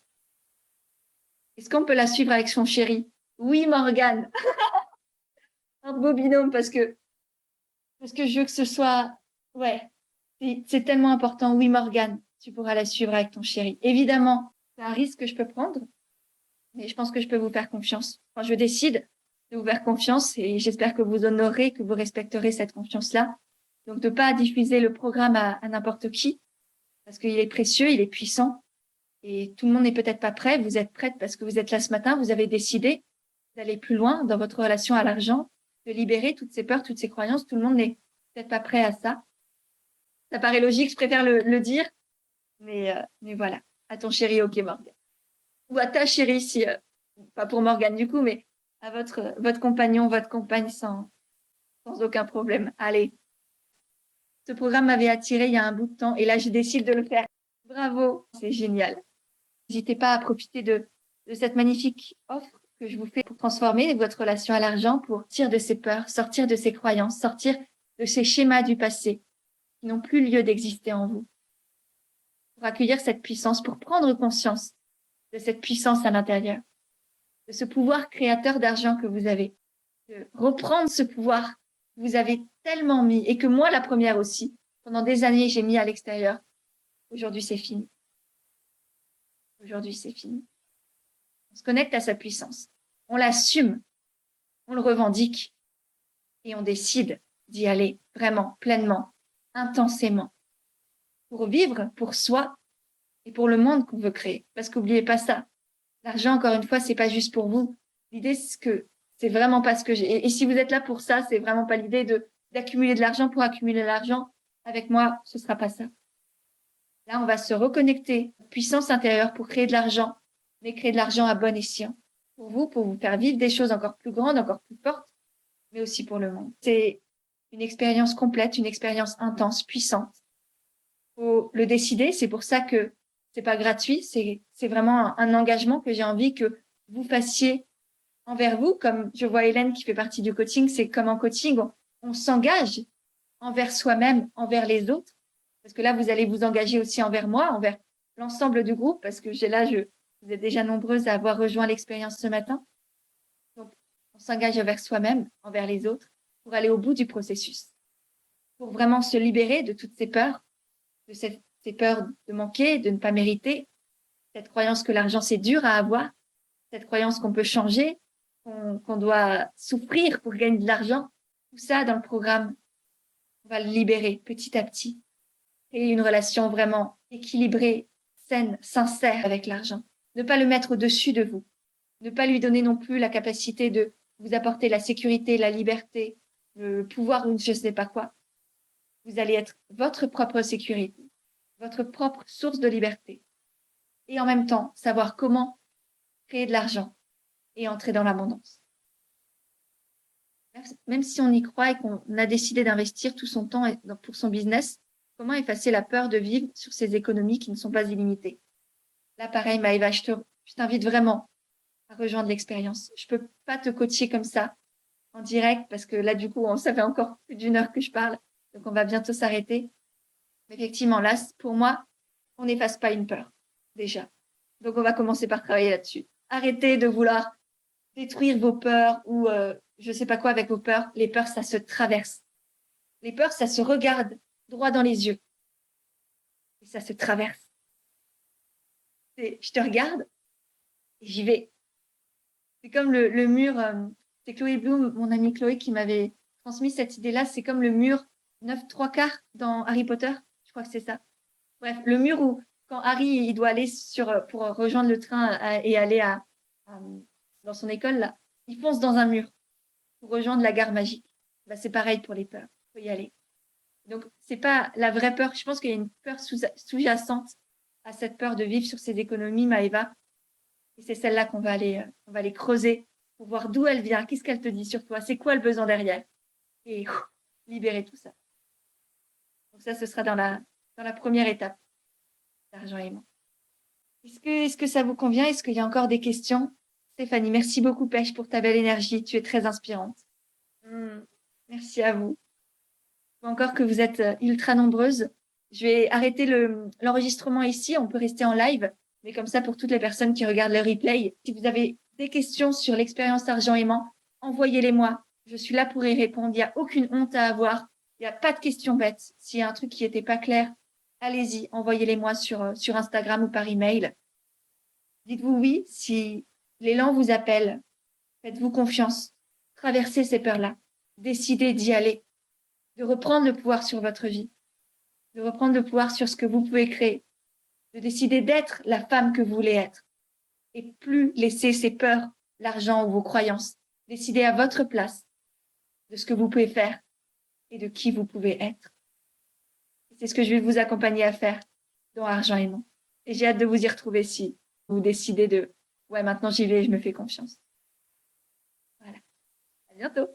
[SPEAKER 1] Est-ce qu'on peut la suivre avec son chéri? Oui, Morgane. Un beau binôme parce que je veux que ce soit, ouais, c'est tellement important. Oui, Morgane, tu pourras la suivre avec ton chéri. Évidemment, c'est un risque que je peux prendre, mais je pense que je peux vous faire confiance. Quand je décide de vous faire confiance et j'espère que vous honorez, que vous respecterez cette confiance-là. Donc, de pas diffuser le programme à n'importe qui parce qu'il est précieux, il est puissant et tout le monde n'est peut-être pas prêt. Vous êtes prête parce que vous êtes là ce matin, vous avez décidé d'aller plus loin dans votre relation à l'argent, de libérer toutes ces peurs, toutes ces croyances. Tout le monde n'est peut-être pas prêt à ça. Ça paraît logique, je préfère le dire, mais voilà. À ton chéri, ok, Morgane. Ou à ta chérie, si, pas pour Morgane du coup, mais à votre compagnon, votre compagne sans aucun problème. Allez. Ce programme m'avait attiré il y a un bout de temps et là, je décide de le faire. Bravo, c'est génial. N'hésitez pas à profiter de cette magnifique offre que je vous fais pour transformer votre relation à l'argent, pour sortir de ces peurs, sortir de ces croyances, sortir de ces schémas du passé qui n'ont plus lieu d'exister en vous, pour accueillir cette puissance, pour prendre conscience de cette puissance à l'intérieur, de ce pouvoir créateur d'argent que vous avez, de reprendre ce pouvoir que vous avez tellement mis et que moi, la première aussi, pendant des années, j'ai mis à l'extérieur. Aujourd'hui, c'est fini. Aujourd'hui, c'est fini. On se connecte à sa puissance. On l'assume, on le revendique et on décide d'y aller vraiment, pleinement, intensément, pour vivre pour soi et pour le monde qu'on veut créer. Parce qu'oubliez pas ça. L'argent, encore une fois, c'est pas juste pour vous. L'idée, c'est que c'est vraiment pas ce que j'ai. Et si vous êtes là pour ça, c'est vraiment pas l'idée d'accumuler de l'argent pour accumuler l'argent. Avec moi, ce sera pas ça. Là, on va se reconnecter à la puissance intérieure pour créer de l'argent, mais créer de l'argent à bon escient. Pour vous faire vivre des choses encore plus grandes, encore plus fortes, mais aussi pour le monde. C'est une expérience complète, une expérience intense, puissante. Faut le décider. C'est pour ça que c'est pas gratuit. C'est vraiment un engagement que j'ai envie que vous fassiez envers vous. Comme je vois Hélène qui fait partie du coaching, c'est comme en coaching, on s'engage envers soi-même, envers les autres. Parce que là, vous allez vous engager aussi envers moi, envers l'ensemble du groupe, parce que vous êtes déjà nombreuses à avoir rejoint l'expérience ce matin. Donc, on s'engage envers soi-même, envers les autres, pour aller au bout du processus, pour vraiment se libérer de toutes ces peurs, de ces peurs de manquer, de ne pas mériter, cette croyance que l'argent, c'est dur à avoir, cette croyance qu'on peut changer, qu'on doit souffrir pour gagner de l'argent. Tout ça dans le programme, on va le libérer petit à petit. Et une relation vraiment équilibrée, saine, sincère avec l'argent. Ne pas le mettre au-dessus de vous. Ne pas lui donner non plus la capacité de vous apporter la sécurité, la liberté, le pouvoir ou je ne sais pas quoi, vous allez être votre propre sécurité, votre propre source de liberté. Et en même temps, savoir comment créer de l'argent et entrer dans l'abondance. Même si on y croit et qu'on a décidé d'investir tout son temps pour son business, comment effacer la peur de vivre sur ces économies qui ne sont pas illimitées? Là, pareil, Maëva, je t'invite vraiment à rejoindre l'expérience. Je ne peux pas te coacher comme ça en direct parce que là, du coup, ça fait encore plus d'une heure que je parle. Donc, on va bientôt s'arrêter. Mais effectivement, là, pour moi, on n'efface pas une peur, déjà. Donc, on va commencer par travailler là-dessus. Arrêtez de vouloir détruire vos peurs ou je ne sais pas quoi avec vos peurs. Les peurs, ça se traverse. Les peurs, ça se regarde droit dans les yeux. Et ça se traverse. Je te regarde et j'y vais. C'est comme le mur. C'est Chloé Bloom, mon amie Chloé, qui m'avait transmis cette idée-là. C'est comme le mur 9 3/4 dans Harry Potter. Je crois que c'est ça. Bref, le mur où, quand Harry il doit aller pour rejoindre le train et aller dans son école, là, il fonce dans un mur pour rejoindre la gare magique. Bah, c'est pareil pour les peurs. Il faut y aller. Donc, c'est pas la vraie peur. Je pense qu'il y a une peur sous-jacente à cette peur de vivre sur ses économies, Maëva. Et c'est celle-là on va aller creuser pour voir d'où elle vient, qu'est-ce qu'elle te dit sur toi, c'est quoi le besoin derrière. Et libérer tout ça. Donc ça, ce sera dans la première étape d'argent aimant. Est-ce que ça vous convient? Est-ce qu'il y a encore des questions? Stéphanie, merci beaucoup, Pêche, pour ta belle énergie. Tu es très inspirante. Merci à vous. Encore que vous êtes ultra nombreuses. Je vais arrêter l'enregistrement ici. On peut rester en live. Mais comme ça, pour toutes les personnes qui regardent le replay, si vous avez des questions sur l'expérience argent aimant, envoyez-les-moi. Je suis là pour y répondre. Il n'y a aucune honte à avoir. Il n'y a pas de questions bêtes. S'il y a un truc qui n'était pas clair, allez-y, envoyez-les-moi sur Instagram ou par email. Dites-vous oui si l'élan vous appelle. Faites-vous confiance. Traversez ces peurs-là. Décidez d'y aller, de reprendre le pouvoir sur votre vie, de reprendre le pouvoir sur ce que vous pouvez créer, de décider d'être la femme que vous voulez être et plus laisser ces peurs, l'argent ou vos croyances. Décidez à votre place de ce que vous pouvez faire et de qui vous pouvez être. C'est ce que je vais vous accompagner à faire dans Argent aimant. Et j'ai hâte de vous y retrouver si vous décidez de ouais, maintenant j'y vais et je me fais confiance. Voilà. À bientôt.